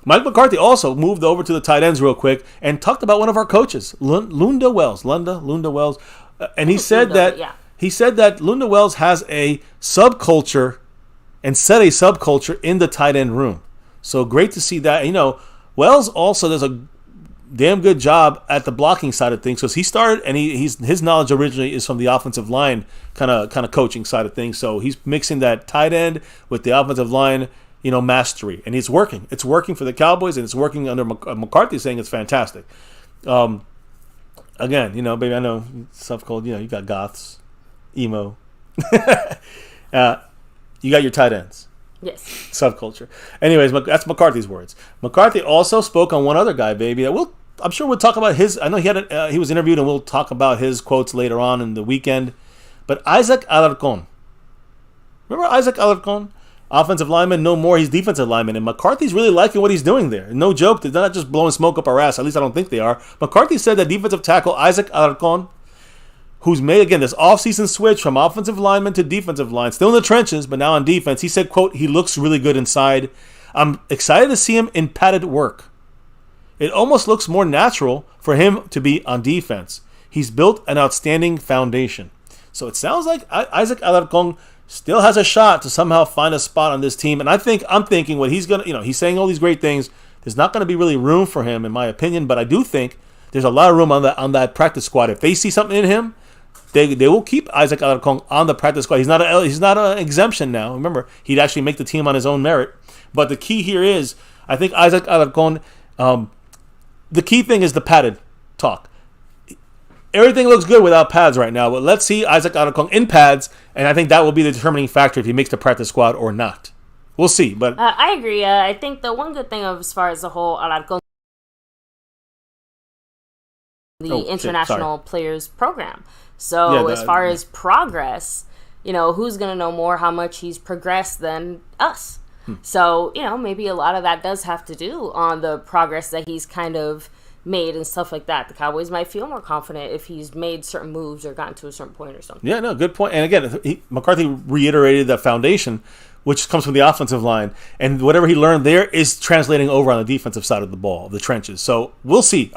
Mike McCarthy also moved over to the tight ends real quick and talked about one of our coaches, Lunda Wells. And he said that Lunda Wells has a subculture and set a subculture in the tight end room. So great to see that. Wells also does a damn good job at the blocking side of things because he started and his knowledge originally is from the offensive line kind of coaching side of things. So he's mixing that tight end with the offensive line, mastery, and it's working. It's working for the Cowboys, and it's working under McCarthy, saying it's fantastic. Again, baby, I know stuff called you got goths, emo. You got your tight ends. Yes. Subculture. Anyways, that's McCarthy's words. McCarthy also spoke on one other guy, baby. I'm sure we'll talk about his. I know he was interviewed, and we'll talk about his quotes later on in the weekend. But Isaac Alarcon, Remember Isaac Alarcon? Offensive lineman, no more. He's defensive lineman. And McCarthy's really liking what he's doing there. No joke. They're not just blowing smoke up our ass. At least I don't think they are. McCarthy said that defensive tackle Isaac Alarcon, who's made, again, this offseason switch from offensive lineman to defensive line, still in the trenches, but now on defense. He said, quote, he looks really good inside. I'm excited to see him in padded work. It almost looks more natural for him to be on defense. He's built an outstanding foundation. So it sounds like Isaac Alarcon still has a shot to somehow find a spot on this team. And I'm thinking what he's going to, he's saying all these great things. There's not going to be really room for him, in my opinion, but I do think there's a lot of room on that practice squad. If they see something in him, they will keep Isaac Alarcon on the practice squad. He's not an exemption now. Remember, he'd actually make the team on his own merit. But the key here is, I think Isaac Alarcon, the key thing is the padded talk. Everything looks good without pads right now, but let's see Isaac Alarcon in pads, and I think that will be the determining factor if he makes the practice squad or not. We'll see. But I agree. I think the one good thing of as far as the whole Alarcon, international players program. So as far as progress, who's going to know more how much he's progressed than us? So, maybe a lot of that does have to do on the progress that he's kind of made and stuff like that. The Cowboys might feel more confident if he's made certain moves or gotten to a certain point or something. Yeah, no, good point. And again, McCarthy reiterated that foundation, which comes from the offensive line. And whatever he learned there is translating over on the defensive side of the ball, the trenches. So we'll see.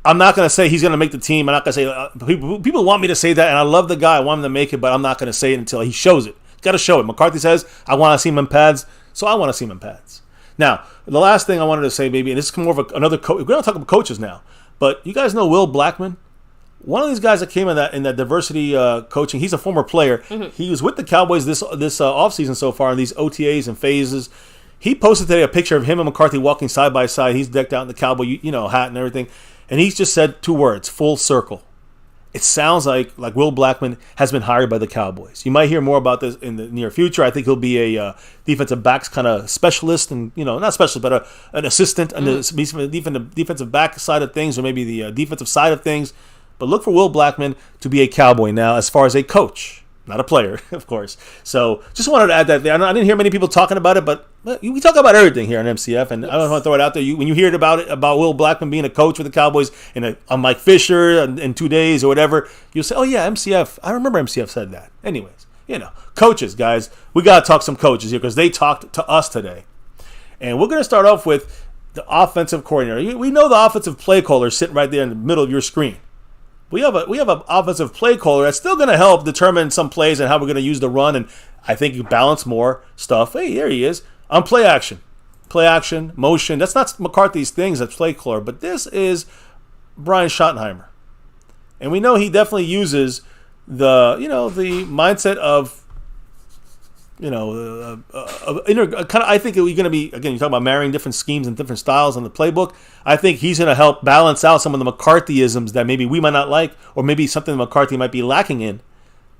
I'm not going to say he's going to make the team. I'm not going to say people want me to say that, and I love the guy. I want him to make it, but I'm not going to say it until he shows it. He's got to show it. McCarthy says, I want to see him in pads, so I want to see him in pads. Now, the last thing I wanted to say, maybe, and this is more of another coach. We're going to talk about coaches now, but you guys know Will Blackman? One of these guys that came in that diversity coaching, he's a former player. Mm-hmm. He was with the Cowboys this offseason so far in these OTAs and phases. He posted today a picture of him and McCarthy walking side by side. He's decked out in the Cowboy hat and everything. And he's just said 2 words, full circle. It sounds like Will Blackman has been hired by the Cowboys. You might hear more about this in the near future. I think he'll be a defensive backs kind of specialist, and not specialist, but an assistant on the defensive back side of things, or maybe the defensive side of things. But look for Will Blackman to be a Cowboy now, as far as a coach. Not a player, of course. So just wanted to add that there. I didn't hear many people talking about it, but we talk about everything here on MCF, and yes. I don't want to throw it out there. When you hear about Will Blackman being a coach for the Cowboys on Mike Fisher in 2 days or whatever, you'll say, oh, yeah, MCF. I remember MCF said that. Anyways, coaches, guys. We got to talk some coaches here because they talked to us today. And we're going to start off with the offensive coordinator. We know the offensive play caller is sitting right there in the middle of your screen. We have an offensive play caller that's still going to help determine some plays and how we're going to use the run, and I think you balance more stuff. Hey, there he is on play action, motion. That's not McCarthy's things. That's play caller, but this is Brian Schottenheimer, and we know he definitely uses the mindset of I think we're going to be, again, you talk about marrying different schemes and different styles in the playbook. I think he's going to help balance out some of the McCarthyisms that maybe we might not like, or maybe something McCarthy might be lacking in.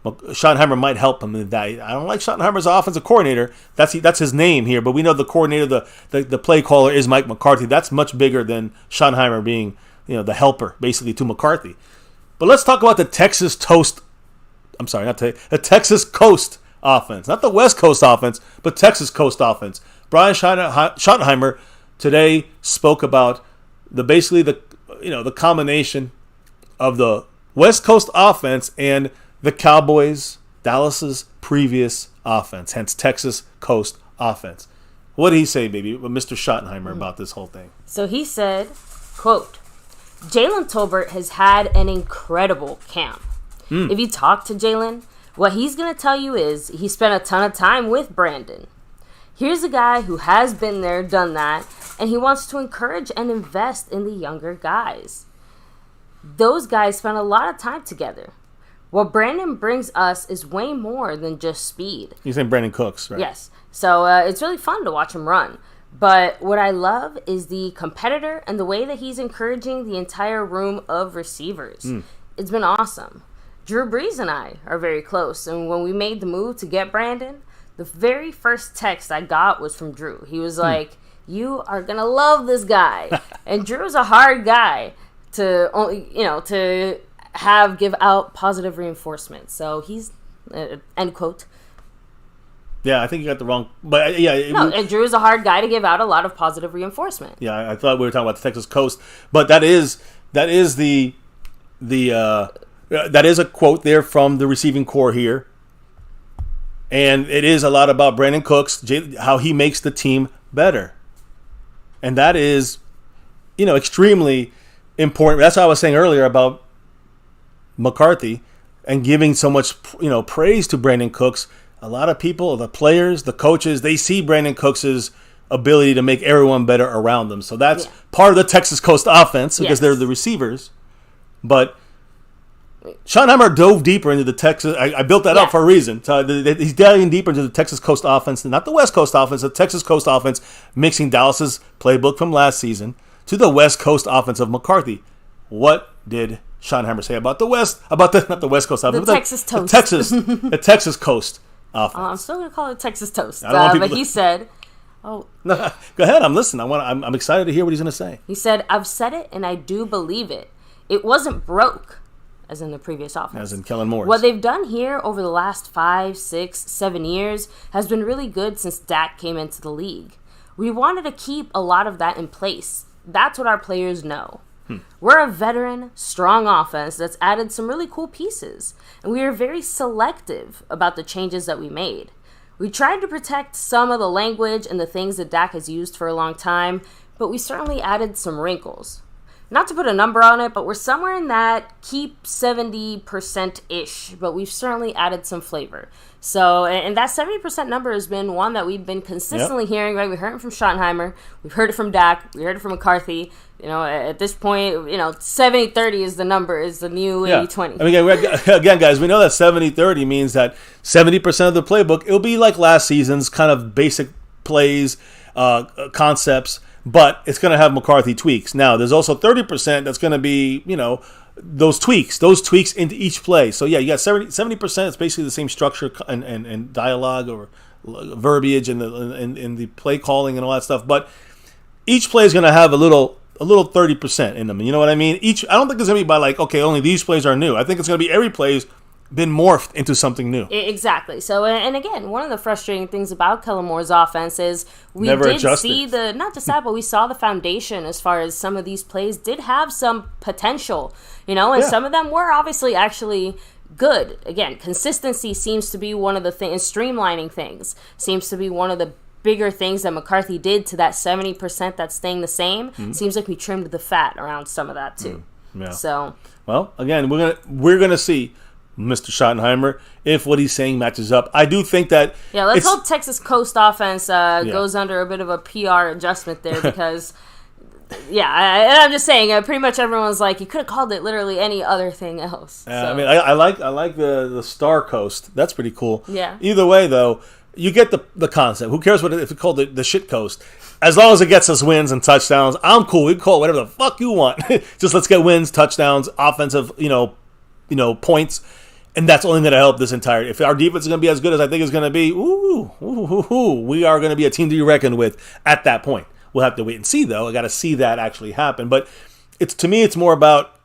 Schottenheimer might help him in that. I don't like Schottenheimer's offensive coordinator. That's his name here, but we know the coordinator, the play caller is Mike McCarthy. That's much bigger than Schottenheimer being the helper basically to McCarthy. But let's talk about the Texas Coast offense, not the West Coast offense, but Texas Coast offense. Brian Schottenheimer today spoke about the combination of the West Coast offense and the Cowboys, Dallas's previous offense, hence Texas Coast offense. What did he say, baby, Mr. Schottenheimer, about this whole thing? So he said, quote, Jalen Tolbert has had an incredible camp. If you talk to Jalen, what he's going to tell you is he spent a ton of time with Brandon. Here's a guy who has been there, done that, and he wants to encourage and invest in the younger guys. Those guys spend a lot of time together. What Brandon brings us is way more than just speed. You're saying Brandon Cooks, right? Yes. So it's really fun to watch him run. But what I love is the competitor and the way that he's encouraging the entire room of receivers. It's been awesome. Drew Brees and I are very close, and when we made the move to get Brandon, the very first text I got was from Drew. He was like, you are going to love this guy. And Drew's a hard guy to give out positive reinforcement. So he's, end quote. Yeah, I think you got the wrong. But and Drew is a hard guy to give out a lot of positive reinforcement. Yeah, I thought we were talking about the Texas coast, but that is that is a quote there from the receiving core here, and it is a lot about Brandon Cooks, how he makes the team better, and that is, extremely important. That's what I was saying earlier about McCarthy and giving so much, praise to Brandon Cooks. A lot of people, the players, the coaches, they see Brandon Cooks' ability to make everyone better around them. So that's part of the Texas Coast offense because they're the receivers. But Schottenheimer dove deeper into the Texas. I built that up for a reason. So he's diving deeper into the Texas Coast offense, not the West Coast offense, the Texas Coast offense, mixing Dallas's playbook from last season to the West Coast offense of McCarthy. What did Schottenheimer say about not the West Coast offense, the Texas Toast, the Texas Coast offense? I'm still gonna call it Texas Toast. But he said, "Oh, no, go ahead. I'm listening. I'm excited to hear what he's gonna say." He said, "I've said it, and I do believe it. It wasn't broke." As in the previous offense. As in Kellen Moore's. What they've done here over the last 5, 6, 7 years has been really good since Dak came into the league. We wanted to keep a lot of that in place. That's what our players know. We're a veteran, strong offense that's added some really cool pieces, and we are very selective about the changes that we made. We tried to protect some of the language and the things that Dak has used for a long time, but we certainly added some wrinkles. Not to put a number on it, but we're somewhere in that keep 70%-ish, but we've certainly added some flavor. So, and that 70% number has been one that we've been consistently hearing, right? We heard it from Schottenheimer, we've heard it from Dak, we heard it from McCarthy. At this point, 70-30 is the number, is the new 80-20. I mean, again, guys, we know that 70-30 means that 70% of the playbook, it'll be like last season's kind of basic plays, concepts, but it's going to have McCarthy tweaks. Now, there's also 30% that's going to be, those tweaks into each play. So, yeah, you got 70%. It's basically the same structure and dialogue or verbiage and the play calling and all that stuff. But each play is going to have a little 30% in them. You know what I mean? I don't think it's going to be by only these plays are new. I think it's going to be every play's been morphed into something new. Exactly. So, and again, one of the frustrating things about Kellen Moore's offense is we see not just that, but we saw the foundation as far as some of these plays did have some potential, and some of them were obviously actually good. Again, consistency seems to be one of the things, streamlining things seems to be one of the bigger things that McCarthy did to that 70% that's staying the same. Seems like we trimmed the fat around some of that too. Yeah. So, well, again, we're gonna see Mr. Schottenheimer if what he's saying matches up. I do think that let's hope Texas Coast offense goes under a bit of a PR adjustment there because I'm just saying pretty much everyone's like, you could have called it literally any other thing else. So. I mean, I like the Star Coast. That's pretty cool. Yeah. Either way, though, you get the concept. Who cares if it's called the shit coast? As long as it gets us wins and touchdowns, I'm cool. We can call it whatever the fuck you want. Just let's get wins, touchdowns, offensive, points. And that's only going to help this entire. If our defense is going to be as good as I think it's going to be, we are going to be a team to be reckoned with at that point. We'll have to wait and see, though. I got to see that actually happen. But to me, it's more about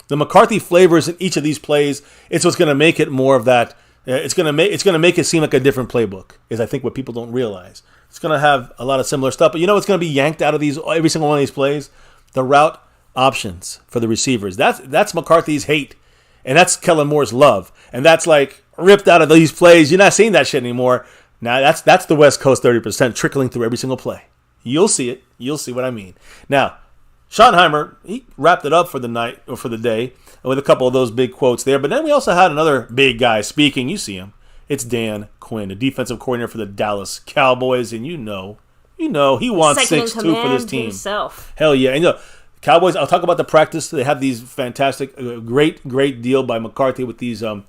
the McCarthy flavors in each of these plays. It's what's going to make it more of that. It's going to make it seem like a different playbook. Is I think what people don't realize. It's going to have a lot of similar stuff, but it's going to be yanked out of every single one of these plays. The route options for the receivers. That's McCarthy's hate. And that's Kellen Moore's love. And that's ripped out of these plays. You're not seeing that shit anymore. Now that's the West Coast 30% trickling through every single play. You'll see it. You'll see what I mean. Now, Schottenheimer, he wrapped it up for the night or for the day with a couple of those big quotes there. But then we also had another big guy speaking. You see him. It's Dan Quinn, the defensive coordinator for the Dallas Cowboys. And he wants 6-2 for this team. Himself. Hell yeah. And Cowboys, I'll talk about the practice. They have these fantastic, great deal by McCarthy with these the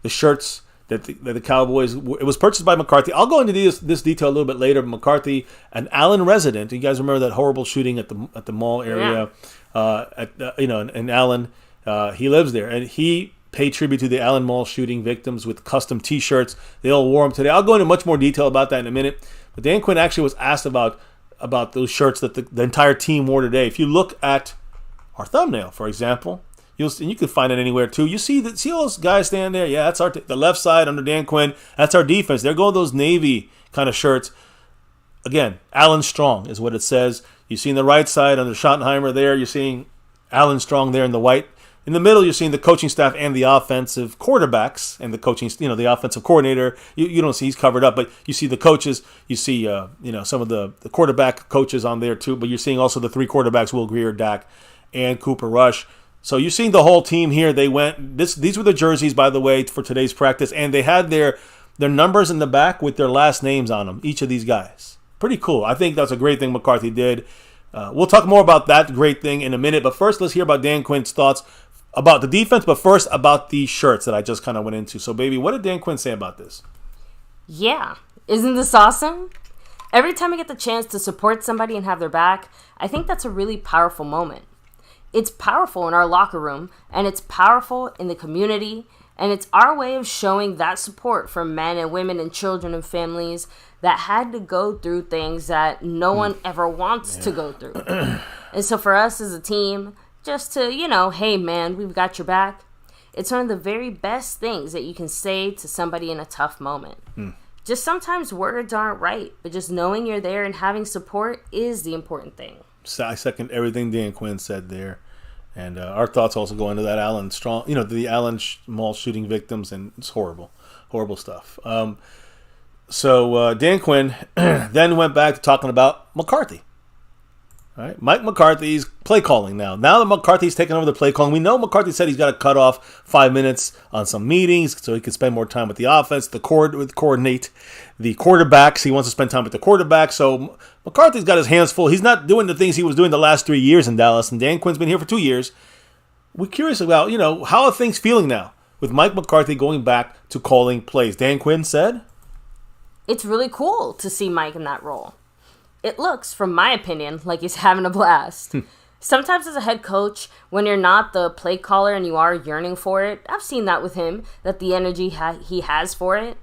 shirts that the Cowboys. It was purchased by McCarthy. I'll go into this detail a little bit later. But McCarthy, an Allen resident. You guys remember that horrible shooting at the mall area? In Allen, he lives there, and he paid tribute to the Allen Mall shooting victims with custom T-shirts. They all wore them today. I'll go into much more detail about that in a minute. But Dan Quinn actually was asked about those shirts that the entire team wore today. If you look at our thumbnail, for example, And you can find it anywhere too. You see all those guys stand there. Yeah, that's the left side under Dan Quinn. That's our defense. They're going those Navy kind of shirts. Again, Alan Strong is what it says. You see in the right side under Schottenheimer there. You're seeing Alan Strong there in the white. In the middle, you're seeing the coaching staff and the offensive quarterbacks and the coaching, the offensive coordinator. You don't see, he's covered up, but you see the coaches. You see, some of the quarterback coaches on there too. But you're seeing also the three quarterbacks: Will Grier, Dak, and Cooper Rush. So you're seeing the whole team here. They went. These were the jerseys, by the way, for today's practice, and they had their numbers in the back with their last names on them. Each of these guys, pretty cool. I think that's a great thing McCarthy did. We'll talk more about that great thing in a minute. But first, let's hear about Dan Quinn's thoughts about the defense, but first about the shirts that I just kind of went into. So, baby, what did Dan Quinn say about this? Yeah. Isn't this awesome? Every time I get the chance to support somebody and have their back, I think that's a really powerful moment. It's powerful in our locker room, and it's powerful in the community, and it's our way of showing that support for men and women and children and families that had to go through things that no one ever wants to go through. And so for us as a team, just to, hey, man, we've got your back. It's one of the very best things that you can say to somebody in a tough moment. Just sometimes words aren't right, but just knowing you're there and having support is the important thing. I second everything Dan Quinn said there. And our thoughts also go into that Alan Strong, the Allen Mall shooting victims, and it's horrible, horrible stuff. So Dan Quinn then went back to talking about McCarthy. All right, Mike McCarthy's play calling now. Now that McCarthy's taken over the play calling, we know McCarthy said he's got to cut off 5 minutes on some meetings so he can spend more time with the offense, coordinate the quarterbacks. He wants to spend time with the quarterbacks. So McCarthy's got his hands full. He's not doing the things he was doing the last 3 years in Dallas, and Dan Quinn's been here for 2 years. We're curious about, how are things feeling now with Mike McCarthy going back to calling plays? Dan Quinn said, "It's really cool to see Mike in that role. It looks, from my opinion, like he's having a blast. Sometimes as a head coach, when you're not the play caller and you are yearning for it, I've seen that with him, that the energy he has for it.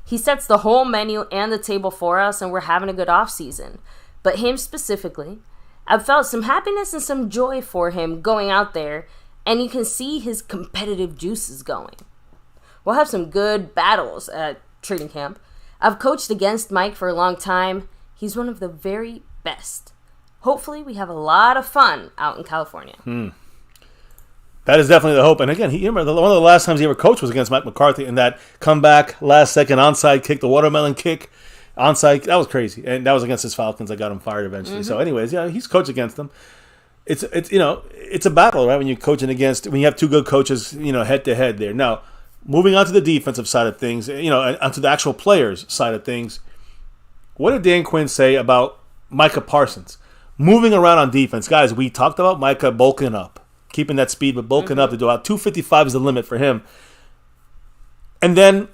He sets the whole menu and the table for us, and we're having a good off season. But him specifically, I've felt some happiness and some joy for him going out there, and you can see his competitive juices going. We'll have some good battles at training camp. I've coached against Mike for a long time. He's one of the very best. Hopefully, we have a lot of fun out in California." That is definitely the hope. And again, one of the last times he ever coached was against Mike McCarthy, and that comeback, last second onside kick, the watermelon kick, onside, that was crazy. And that was against his Falcons. I got him fired eventually. So anyways, he's coached against them. It's a battle, right? When you're coaching against, when you have two good coaches, head to head there. Now, moving on to the defensive side of things, onto the actual players side of things. What did Dan Quinn say about Micah Parsons moving around on defense? Guys, we talked about Micah bulking up, keeping that speed, but bulking up to do about 255 is the limit for him. And then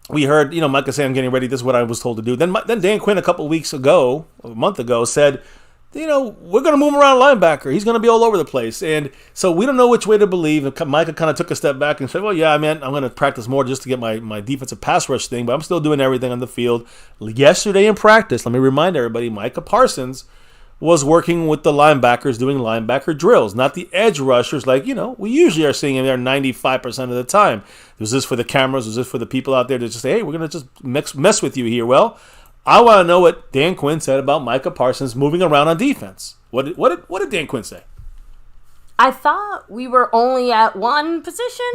we heard, Micah say, "I'm getting ready. This is what I was told to do." Then Dan Quinn a month ago, said, we're going to move him around linebacker. He's going to be all over the place. And so we don't know which way to believe. Micah kind of took a step back and said, well, yeah, man, I'm going to practice more just to get my defensive pass rush thing, but I'm still doing everything on the field. Yesterday in practice, let me remind everybody, Micah Parsons was working with the linebackers doing linebacker drills, not the edge rushers like, we usually are seeing him there 95% of the time. Was this for the cameras? Was this for the people out there to just say, hey, we're going to just mess with you here? Well, I want to know what Dan Quinn said about Micah Parsons moving around on defense. What did Dan Quinn say? "I thought we were only at one position."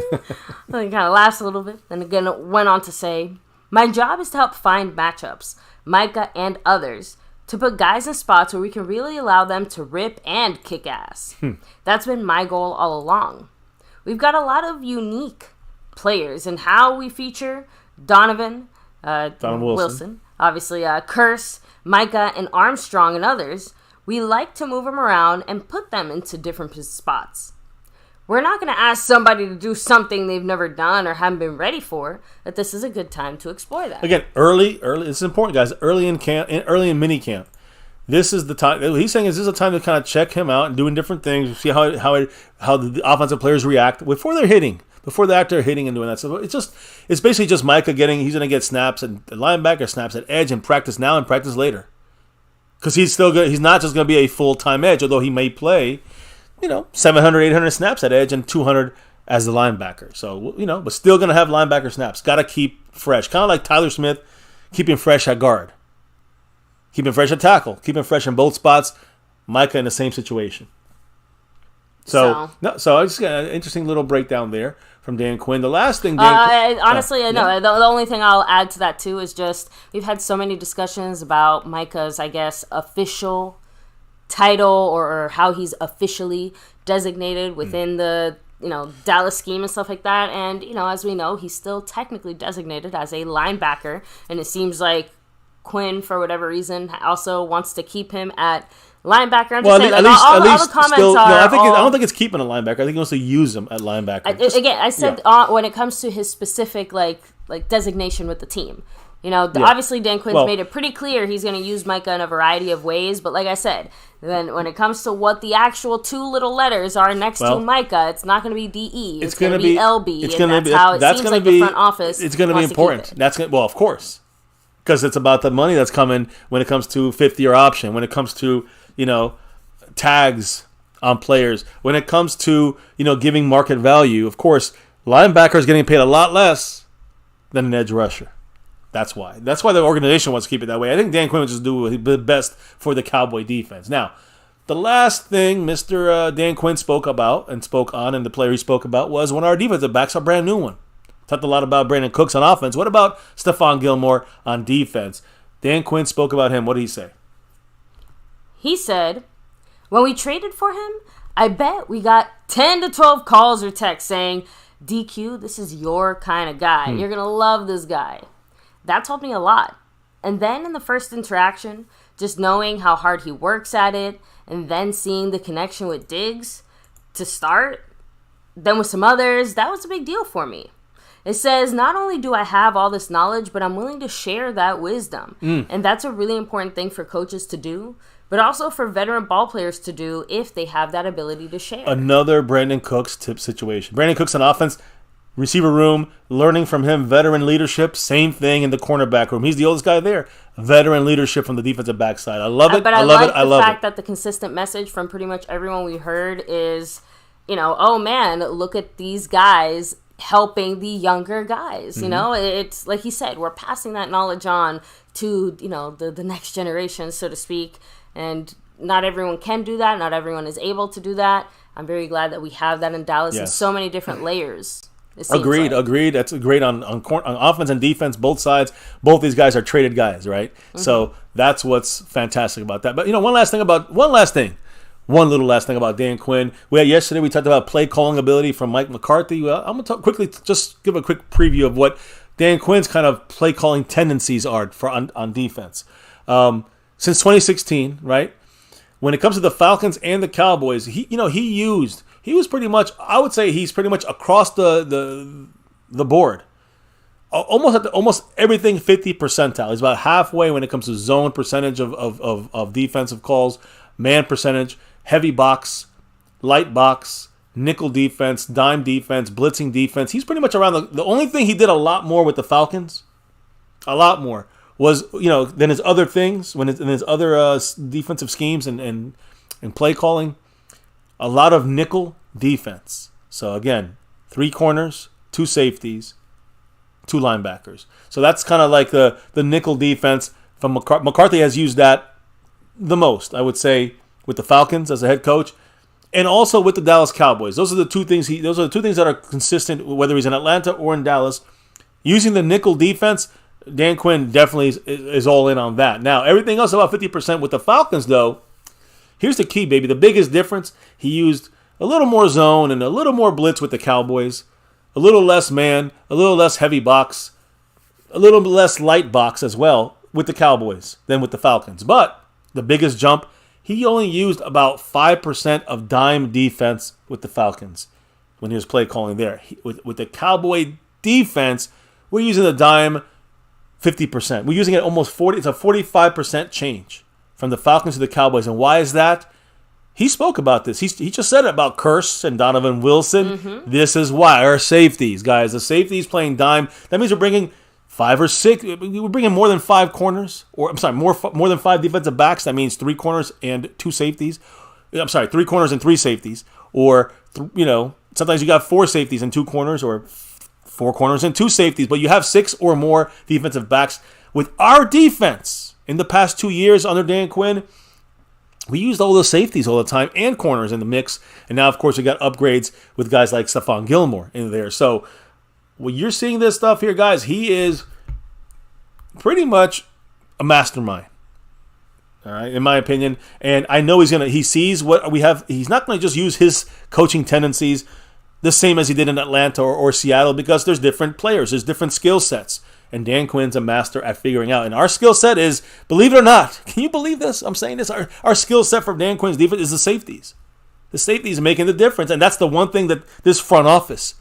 Then he kind of laughs a little bit. Then again, it went on to say, "My job is to help find matchups, Micah and others, to put guys in spots where we can really allow them to rip and kick ass. That's been my goal all along. We've got a lot of unique players in how we feature Donovan Wilson. Obviously, Curse, Micah, and Armstrong, and others. We like to move them around and put them into different spots. We're not going to ask somebody to do something they've never done or haven't been ready for, that this is a good time to explore that." Again, early, this is important, guys. Early in camp, early in minicamp. This is the time. He's saying is this a time to kind of check him out and doing different things, see how the offensive players react before they're hitting. Before they're hitting and doing that. So it's basically just Micah he's going to get snaps at the linebacker, snaps at edge, and practice now and practice later. Because he's still good. He's not just going to be a full-time edge, although he may play. 700, 800 snaps at edge and 200 as the linebacker. So, but still going to have linebacker snaps. Got to keep fresh. Kind of like Tyler Smith, keeping fresh at guard. Keeping fresh at tackle. Keeping fresh in both spots. Micah in the same situation. So I just got an interesting little breakdown there from Dan Quinn. The last thing, honestly, no. The only thing I'll add to that too is just we've had so many discussions about Micah's, I guess, official title or how he's officially designated within the Dallas scheme and stuff like that. And as we know, he's still technically designated as a linebacker, and it seems like Quinn, for whatever reason, also wants to keep him at linebacker. I'm just saying, all the comments are. I don't think it's keeping a linebacker. I think he wants to use him at linebacker. I said when it comes to his specific like designation with the team. Obviously Dan Quinn's made it pretty clear he's going to use Micah in a variety of ways. But like I said, then when it comes to what the actual two little letters are next to Micah, it's not going to be DE. It's going to be LB. It's going to be how it seems like the front office. It's going to be important. Of course. Because it's about the money that's coming when it comes to 50-year option, when it comes to, tags on players, when it comes to, giving market value. Of course, linebacker is getting paid a lot less than an edge rusher. That's why. That's why the organization wants to keep it that way. I think Dan Quinn would just do the best for the Cowboy defense. Now, the last thing Mr. Dan Quinn spoke about and spoke on, and the player he spoke about, was one of our defensive backs, a brand new one. Talked a lot about Brandon Cooks on offense. What about Stephon Gilmore on defense? Dan Quinn spoke about him. What did he say? He said, when we traded for him, I bet we got 10 to 12 calls or texts saying, DQ, this is your kind of guy. You're going to love this guy. That told me a lot. And then in the first interaction, just knowing how hard he works at it, and then seeing the connection with Diggs to start, then with some others, that was a big deal for me. It says, not only do I have all this knowledge, but I'm willing to share that wisdom. And that's a really important thing for coaches to do, but also for veteran ball players to do if they have that ability to share. Another Brandon Cooks tip situation. Brandon Cooks on offense, receiver room, learning from him, veteran leadership, same thing in the cornerback room. He's the oldest guy there. Veteran leadership from the defensive backside. I love it. But I love the fact that the consistent message from pretty much everyone we heard is, oh man, look at these guys helping the younger guys. It's like he said, we're passing that knowledge on to the next generation, so to speak, and not everyone can do that, not everyone is able to do that. I'm very glad that we have that in Dallas in so many different layers. Agreed. That's great on offense and defense, both sides. Both these guys are traded guys, right? So that's what's fantastic about that. But one little last thing about Dan Quinn. Yesterday we talked about play calling ability from Mike McCarthy. Well, I'm going to quickly just give a quick preview of what Dan Quinn's kind of play calling tendencies are on defense. Since 2016, right? When it comes to the Falcons and the Cowboys, he was pretty much, I would say he's pretty much across the board. Almost everything 50 percentile. He's about halfway when it comes to zone percentage of defensive calls, man percentage, heavy box, light box, nickel defense, dime defense, blitzing defense. He's pretty much around the only thing he did a lot more with the Falcons, was than his other things, in his other defensive schemes and play calling, a lot of nickel defense. So again, 3 corners, 2 safeties, 2 linebackers. So that's kind of like the nickel defense from McCarthy has used that the most, I would say, with the Falcons as a head coach, and also with the Dallas Cowboys. Those are the two things that are consistent, whether he's in Atlanta or in Dallas. Using the nickel defense, Dan Quinn definitely is all in on that. Now, everything else about 50% with the Falcons, though, here's the key, baby. The biggest difference, he used a little more zone and a little more blitz with the Cowboys, a little less man, a little less heavy box, a little less light box as well with the Cowboys than with the Falcons. But the biggest jump, he only used about 5% of dime defense with the Falcons when he was play calling there. With the Cowboy defense, we're using the dime 50%. We're using it almost 40. It's a 45% change from the Falcons to the Cowboys. And why is that? He spoke about this. He just said it about Curse and Donovan Wilson. This is why. Our safeties, guys. The safeties playing dime. That means we're bringing 5 or 6. We're bringing more than 5 corners. More than 5 defensive backs. That means 3 corners and 2 safeties. I'm sorry, 3 corners and 3 safeties, or sometimes you got 4 safeties and 2 corners, or 4 corners and 2 safeties, but you have 6 or more defensive backs. With our defense in the past 2 years under Dan Quinn, we used all those safeties all the time and corners in the mix. And now, of course, we got upgrades with guys like Stephon Gilmore in there. So when you're seeing this stuff here, guys, he is pretty much a mastermind. All right, in my opinion. And I know he sees what we have. He's not going to just use his coaching tendencies the same as he did in Atlanta or Seattle, because there's different players. There's different skill sets. And Dan Quinn's a master at figuring out. And our skill set is, believe it or not, can you believe this? I'm saying this. Our skill set for Dan Quinn's defense is the safeties. The safeties are making the difference. And that's the one thing that this front office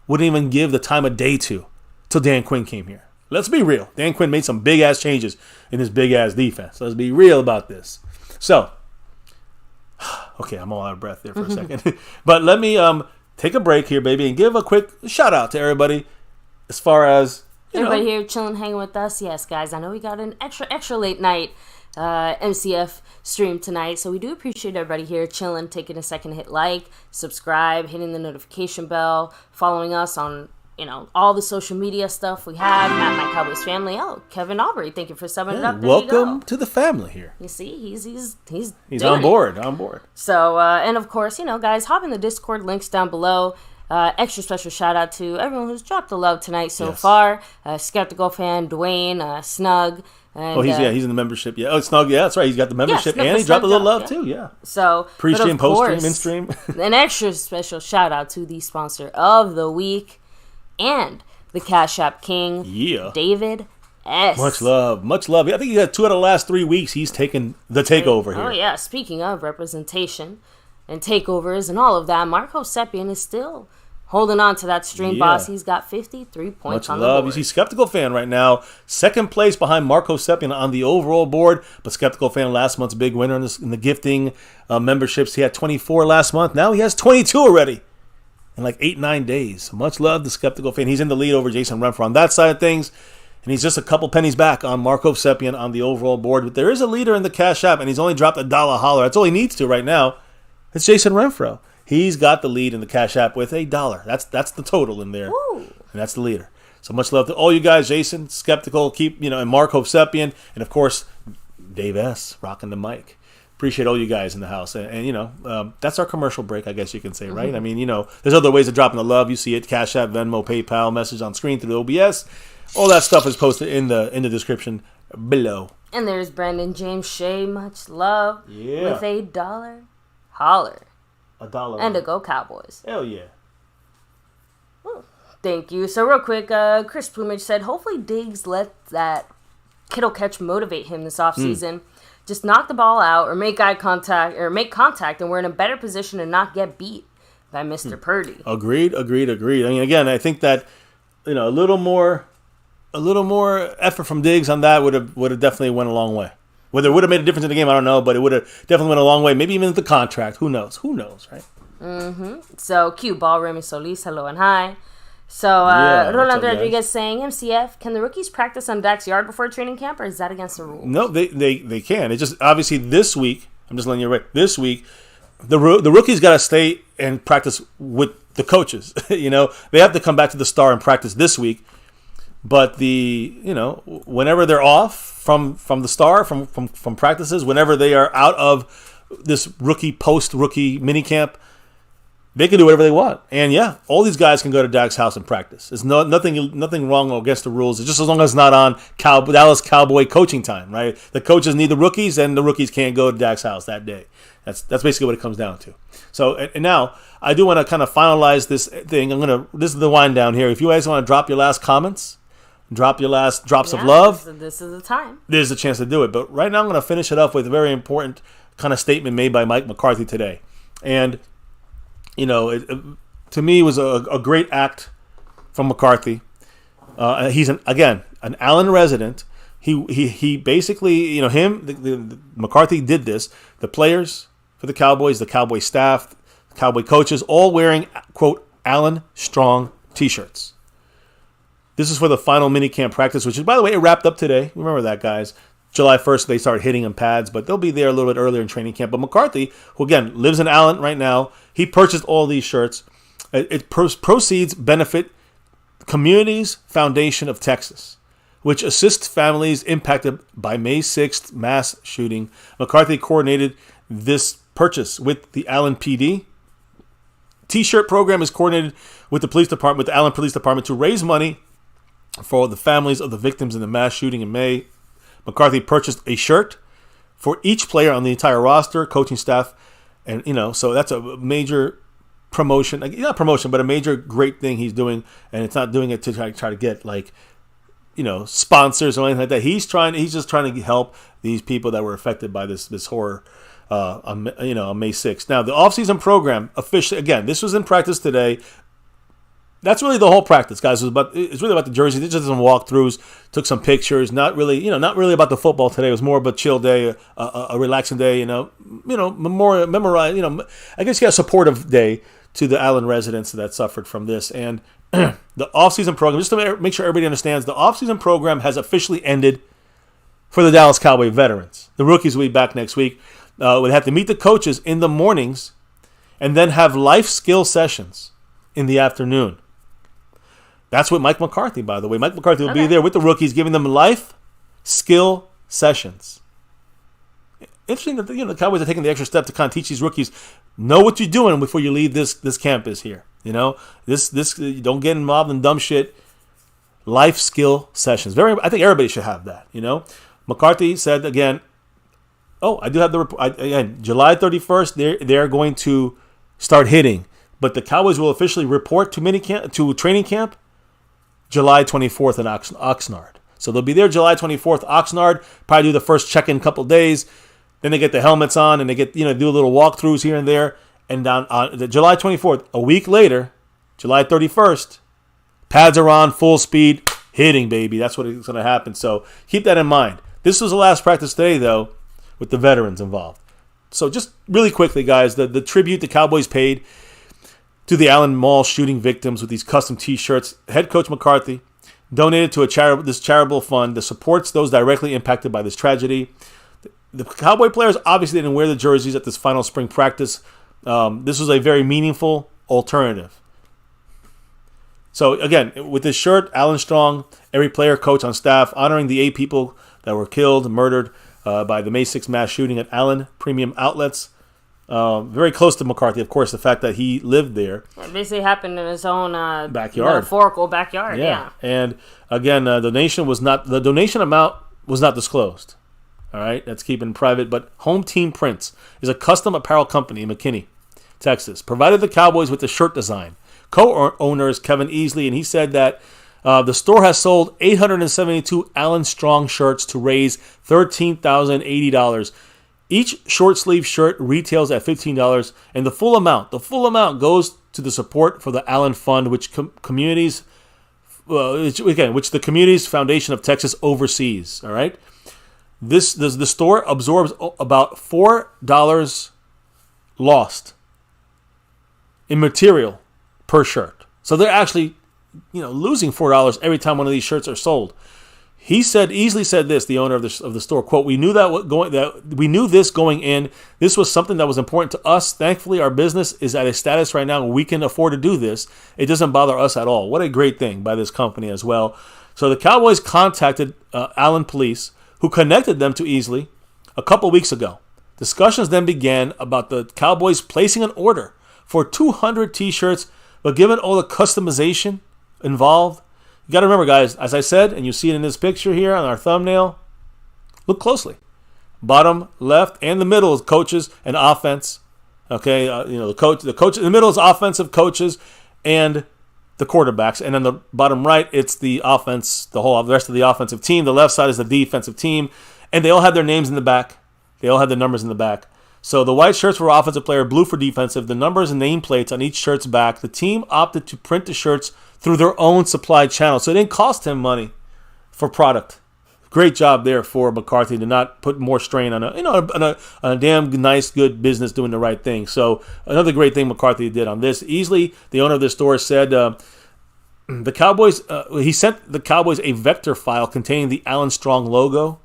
wouldn't even give the time of day to till Dan Quinn came here. Let's be real. Dan Quinn made some big-ass changes in his big-ass defense. Let's be real about this. So, okay, I'm all out of breath there for a second. But let me take a break here, baby, and give a quick shout-out to everybody as far as, everybody here chilling, hanging with us. Yes, guys, I know we got an extra late night MCF stream tonight, so we do appreciate everybody here chilling, taking a second to hit like, subscribe, hitting the notification bell, following us on all the social media stuff we have at MyCowboysFamily. Oh, Kevin Aubrey, thank you for subbing it up. There welcome to the family here. You see, he's on board. On board. So, and of course, guys, hop in the Discord, links down below. Extra special shout out to everyone who's dropped the love tonight so far. Skeptical fan, Dwayne, Snug. And, he's in the membership. Yeah, Snug. Yeah, that's right. He's got the membership, and he dropped a little love too. Yeah. So pre-stream, post-stream, in-stream. An extra special shout out to the sponsor of the week and the Cash App King, David S. Much love. I think he got 2 out of the last 3 weeks. He's taken the takeover here. Oh yeah. Speaking of representation and takeovers and all of that, Marco Seppian is still holding on to that stream boss. He's got 53 points on the board. You see, Skeptical Fan right now, second place behind Marco Seppian on the overall board. But Skeptical Fan, last month's big winner in the gifting memberships. He had 24 last month. Now he has 22 already in like 8-9 days. Much love to Skeptical Fan. He's in the lead over Jason Renfro on that side of things. And he's just a couple pennies back on Marco Seppian on the overall board. But there is a leader in the Cash App, and he's only dropped $1 holler. That's all he needs to right now. It's Jason Renfro. He's got the lead in the Cash App with $1. That's the total in there. Woo. And that's the leader. So much love to all you guys, Jason, Skeptical, and Marco Seppian, and of course, Dave S. rocking the mic. Appreciate all you guys in the house. And that's our commercial break, I guess you can say, right? Mm-hmm. I mean, there's other ways of dropping the love. You see it, Cash App, Venmo, PayPal, message on screen through the OBS. All that stuff is posted in the description below. And there's Brandon James Shea, much love, with $1 holler. $1. And a Go Cowboys. Hell yeah. Ooh, thank you. So real quick, Chris Plumage said, hopefully Diggs let that Kittle catch motivate him this offseason. Just knock the ball out or make contact, and we're in a better position to not get beat by Mr. Purdy. Agreed. I mean, again, I think that a little more effort from Diggs on that would have definitely went a long way. Whether it would have made a difference in the game, I don't know, but it would have definitely went a long way. Maybe even the contract. Who knows, right? Mm-hmm. So, Q Ball, Remy Solis, hello and hi. So, Rolando Rodriguez saying, MCF, can the rookies practice on Dak's yard before training camp, or is that against the rules? No, they can. It's just, obviously, this week, I'm just letting you know, this week, the rookies got to stay and practice with the coaches. They have to come back to the Star and practice this week. But whenever they're off from the Star, from practices, whenever they are out of this post-rookie minicamp, they can do whatever they want. And all these guys can go to Dak's house and practice. There's nothing wrong or against the rules. It's just as long as it's not on Dallas Cowboy coaching time, right? The coaches need the rookies, and the rookies can't go to Dak's house that day. That's basically what it comes down to. So, and now I do want to kind of finalize this thing. This is the wind down here. If you guys want to drop your last comments, drop your last drops of love. This is the time. There's a chance to do it. But right now I'm going to finish it up with a very important kind of statement made by Mike McCarthy today. And, to me, it was a great act from McCarthy. He's, an Allen resident. He basically, McCarthy did this. The players for the Cowboys, the Cowboy staff, the Cowboy coaches, all wearing, quote, Allen Strong T-shirts. This is for the final minicamp practice, which is, by the way, it wrapped up today. Remember that, guys. July 1st, they start hitting in pads, but they'll be there a little bit earlier in training camp. But McCarthy, who again lives in Allen right now, he purchased all these shirts. Proceeds benefit Communities Foundation of Texas, which assists families impacted by May 6th mass shooting. McCarthy coordinated this purchase with the Allen PD. T-shirt program is coordinated with the police department, with the Allen Police Department, to raise money for the families of the victims in the mass shooting in May. McCarthy purchased a shirt for each player on the entire roster, coaching staff, and so that's a major promotion, not promotion, but a major great thing he's doing, and it's not doing it to try to get sponsors or anything like that. He's just trying to help these people that were affected by this horror on May 6th. Now the offseason program officially, again, this was in practice today. That's really the whole practice, guys. It's really about the jerseys. They just did some walkthroughs, took some pictures. Not really about the football today. It was more of a chill day, a relaxing day. Memorize. I guess a supportive day to the Allen residents that suffered from this. And the offseason program, just to make sure everybody understands, the offseason program has officially ended for the Dallas Cowboy veterans. The rookies will be back next week. Would have to meet the coaches in the mornings and then have life skill sessions in the afternoon. That's what Mike McCarthy, by the way. Mike McCarthy will be there with the rookies, giving them life skill sessions. Interesting that the Cowboys are taking the extra step to kind of teach these rookies, know what you're doing before you leave this campus here. This don't get involved in dumb shit. Life skill sessions. I think everybody should have that. McCarthy said again. Oh, I do have the report again. July 31st, they're going to start hitting, but the Cowboys will officially report to training camp July 24th in Oxnard. So they'll be there July 24th, Oxnard. Probably do the first check-in couple days. Then they get the helmets on and they get do a little walkthroughs here and there. And down on July 24th, a week later, July 31st, pads are on, full speed, hitting, baby. That's what is going to happen. So keep that in mind. This was the last practice today, though, with the veterans involved. So just really quickly, guys, the tribute the Cowboys paid to the Allen Mall shooting victims with these custom T-shirts. Head coach McCarthy donated to this charitable fund that supports those directly impacted by this tragedy. The Cowboy players obviously didn't wear the jerseys at this final spring practice. This was a very meaningful alternative. So again, with this shirt, Allen Strong, every player, coach on staff, honoring the 8 people that were killed, murdered by the May 6th mass shooting at Allen Premium Outlets. Very close to McCarthy, of course, the fact that he lived there. It basically happened in his own backyard, metaphorical backyard. Yeah. And again, the donation amount was not disclosed. All right, that's keeping private. But Home Team Prints is a custom apparel company in McKinney, Texas. Provided the Cowboys with the shirt design. Co-owner is Kevin Easley, and he said that the store has sold 872 Allen Strong shirts to raise $13,080. Each short sleeve shirt retails at $15, and the full amount goes to the support for the Allen Fund, which the Communities Foundation of Texas oversees. All right, the store absorbs about $4 lost in material per shirt, so they're actually losing $4 every time one of these shirts are sold. He easily said this, the owner of the store, quote, we knew this going in. This was something that was important to us. Thankfully, our business is at a status right now where we can afford to do this. It doesn't bother us at all. What a great thing by this company as well. So the Cowboys contacted Allen Police, who connected them to Easley a couple weeks ago. Discussions then began about the Cowboys placing an order for 200 T-shirts, but given all the customization involved, you got to remember, guys, as I said, and you see it in this picture here on our thumbnail, look closely. Bottom left and the middle is coaches and offense. Okay, the coach in the middle is offensive coaches and the quarterbacks, and then the bottom right, it's the offense, the rest of the offensive team. The left side is the defensive team, and they all have their names in the back. They all have their numbers in the back. So the white shirts for offensive player, blue for defensive. The numbers and nameplates on each shirt's back. The team opted to print the shirts through their own supply channel, so it didn't cost him money for product. Great job there for McCarthy to not put more strain on a damn nice, good business doing the right thing. So another great thing McCarthy did on this. Easley, the owner of this store, said the Cowboys. He sent the Cowboys a vector file containing the Allen Strong logo.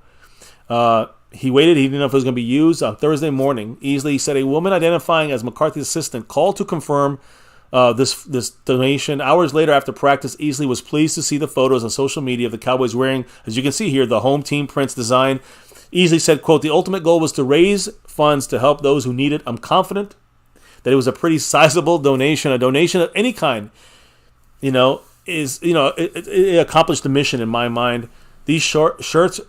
He waited. He didn't know if it was going to be used. On Thursday morning, Easley said a woman identifying as McCarthy's assistant called to confirm this donation. Hours later, after practice, Easley was pleased to see the photos on social media of the Cowboys wearing, as you can see here, the home team Prince design. Easley said, quote, "The ultimate goal was to raise funds to help those who need it. I'm confident that it was a pretty sizable donation. A donation of any kind, it accomplished the mission in my mind. These shirts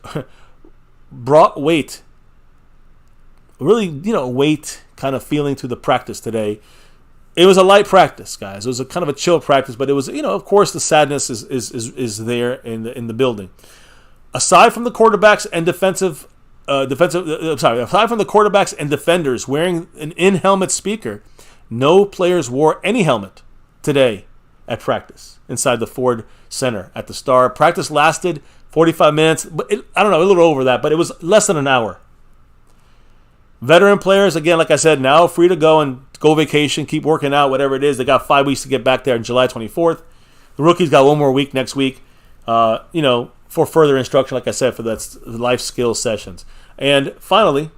brought weight, really, weight kind of feeling to the practice today. It was a light practice, guys. It was a kind of a chill practice, but it was, of course, the sadness is there in the building. Aside from the quarterbacks and aside from the quarterbacks and defenders wearing an in-helmet speaker, no players wore any helmet today at practice inside the Ford Center at the Star. Practice lasted 45 minutes, but a little over that, but it was less than an hour. Veteran players, again, like I said, now free to go and go vacation, keep working out, whatever it is. They got 5 weeks to get back there on July 24th. The rookies got one more week next week, for further instruction, like I said, for that life skills sessions. And finally,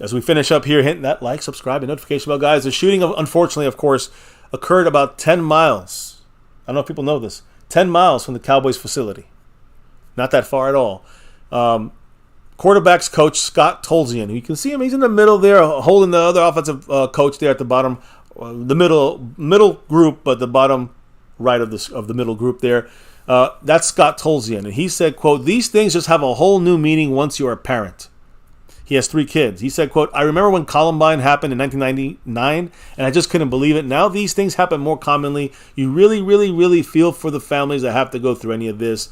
as we finish up here, hitting that like, subscribe, and notification bell, guys. The shooting, unfortunately, of course, occurred about 10 miles. I don't know if people know this. 10 miles from the Cowboys facility. Not that far at all. Quarterbacks coach Scott Tolzien. You can see him. He's in the middle there, holding the other offensive coach there at the bottom, the middle group, but the bottom right of the middle group there. That's Scott Tolzien. And he said, quote, "These things just have a whole new meaning once you're a parent." He has 3 kids. He said, quote, "I remember when Columbine happened in 1999, and I just couldn't believe it. Now these things happen more commonly. You really, really, really feel for the families that have to go through any of this."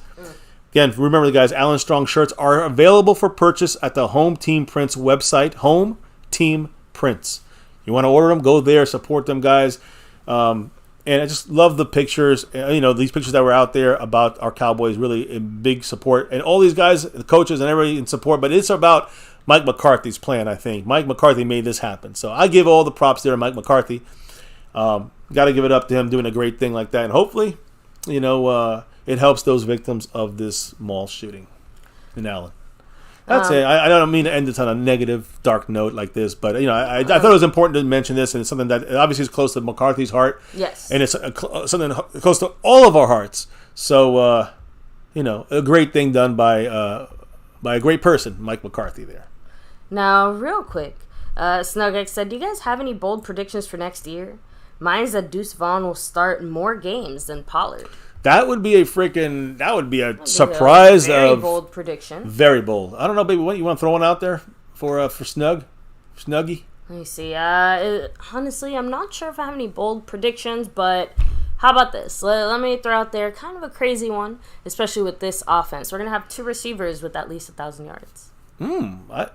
Again, remember, guys, Alan Strong shirts are available for purchase at the Home Team Prints website, Home Team Prints. You want to order them, go there, support them, guys. And I just love the pictures, these pictures that were out there about our Cowboys, really in big support. And all these guys, the coaches and everybody in support, but it's about Mike McCarthy's plan, I think. Mike McCarthy made this happen. So I give all the props there to Mike McCarthy. Got to give it up to him doing a great thing like that. And hopefully, it helps those victims of this mall shooting in Allen. That's it. I don't mean to end this on a negative, dark note like this, but I thought it was important to mention this, and it's something that obviously is close to McCarthy's heart. Yes, and it's something close to all of our hearts. So, a great thing done by a great person, Mike McCarthy. There. Now, real quick, SnugX said, "Do you guys have any bold predictions for next year? Mine's that Deuce Vaughn will start more games than Pollard." That would be a surprise. Very bold prediction. Very bold. I don't know, baby. What you want to throw one out there for Snuggie? Let me see. Honestly, I'm not sure if I have any bold predictions, but how about this? Let me throw out there kind of a crazy one, especially with this offense. We're gonna have 2 receivers with at least 1,000 yards. I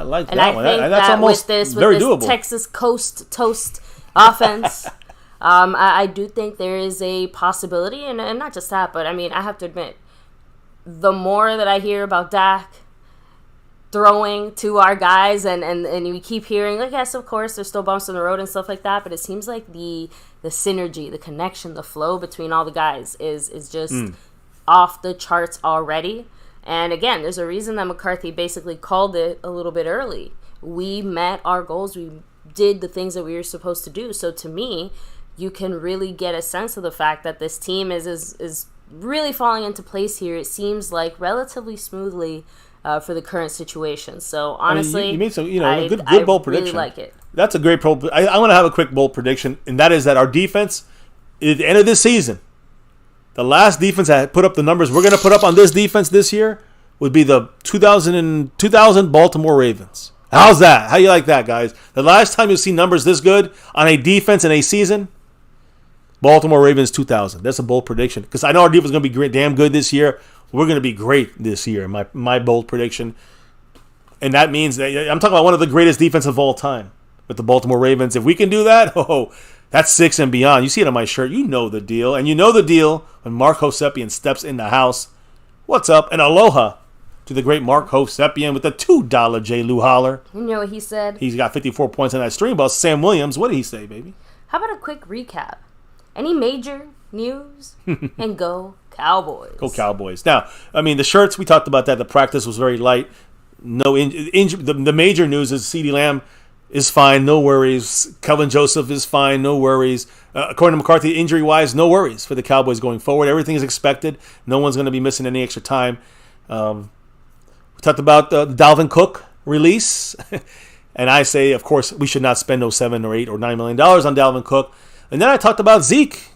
like and that I one. think That's that almost with very this doable. Texas Coast Toast offense. I do think there is a possibility, and not just that, but I mean, I have to admit, the more that I hear about Dak throwing to our guys, and we keep hearing, like, yes, of course, there's still bumps in the road and stuff like that, but it seems like the synergy, the connection, the flow between all the guys is just off the charts already. And again, there's a reason that McCarthy basically called it a little bit early. We met our goals. We did the things that we were supposed to do. So to me, you can really get a sense of the fact that this team is really falling into place here. It seems like relatively smoothly for the current situation. So honestly, you made some, a good bold prediction. I really like it. That's a great I want to have a quick bold prediction, and that is that our defense, at the end of this season, the last defense that put up the numbers we're going to put up on this defense this year would be the 2000 Baltimore Ravens. How's that? How you like that, guys? The last time you see numbers this good on a defense in a season, Baltimore Ravens 2000. That's a bold prediction, because I know our defense is going to be damn good this year. We're going to be great this year, my bold prediction. And that means that I'm talking about one of the greatest defenses of all time with the Baltimore Ravens. If we can do that, that's 6 and beyond. You see it on my shirt. You know the deal. And you know the deal when Mark Hosepian steps in the house. What's up? And aloha to the great Mark Hosepian with the $2 J. Lou holler. You know what he said? He's got 54 points on that stream bus. Sam Williams, what did he say, baby? How about a quick recap? Any major news? And go Cowboys. Go Cowboys. Now, I mean, the shirts, we talked about that. The practice was very light. No the major news is CeeDee Lamb is fine, no worries. Kelvin Joseph is fine, no worries. According to McCarthy, injury-wise, no worries for the Cowboys going forward. Everything is expected. No one's going to be missing any extra time. We talked about the Dalvin Cook release. And I say, of course, we should not spend those $7 or $8 or $9 million on Dalvin Cook. And then I talked about Zeke.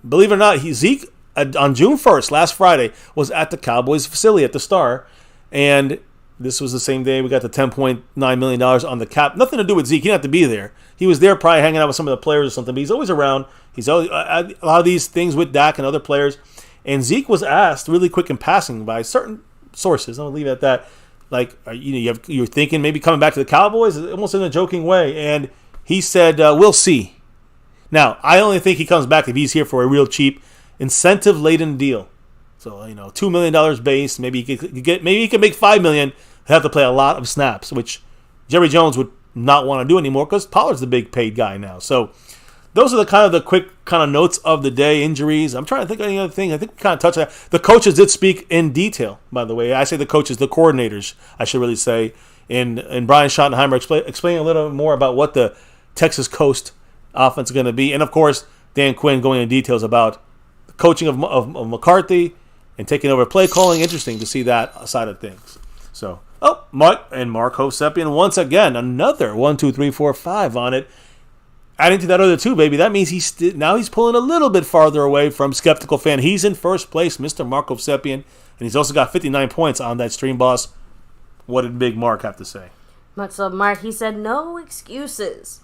Believe it or not, Zeke, on June 1st, last Friday, was at the Cowboys facility at the Star. And this was the same day we got the $10.9 million on the cap. Nothing to do with Zeke. He didn't have to be there. He was there probably hanging out with some of the players or something. But he's always around. He's always, a lot of these things with Dak and other players. And Zeke was asked really quick in passing by certain sources. I'll leave it at that. Like, you're thinking maybe coming back to the Cowboys, almost in a joking way. And he said, we'll see. Now, I only think he comes back if he's here for a real cheap, incentive-laden deal. So, $2 million base. Maybe he could make $5 million. Have to play a lot of snaps, which Jerry Jones would not want to do anymore because Pollard's the big paid guy now. So those are the quick notes of the day. Injuries. I'm trying to think of any other thing. I think we kind of touched that. The coaches did speak in detail, by the way. I say the coaches, the coordinators, I should really say. And Brian Schottenheimer explaining a little more about what the Texas Coast offense is going to be. And, of course, Dan Quinn going into details about the coaching of McCarthy and taking over play calling. Interesting to see that side of things. So, Mark Hovsepian once again, another 1, 2, 3, 4, 5 on it. Adding to that other 2, baby, that means now he's pulling a little bit farther away from Skeptical Fan. He's in first place, Mr. Mark Hovsepian, and he's also got 59 points on that Stream Boss. What did Big Mark have to say? Much love, Mark. He said, no excuses.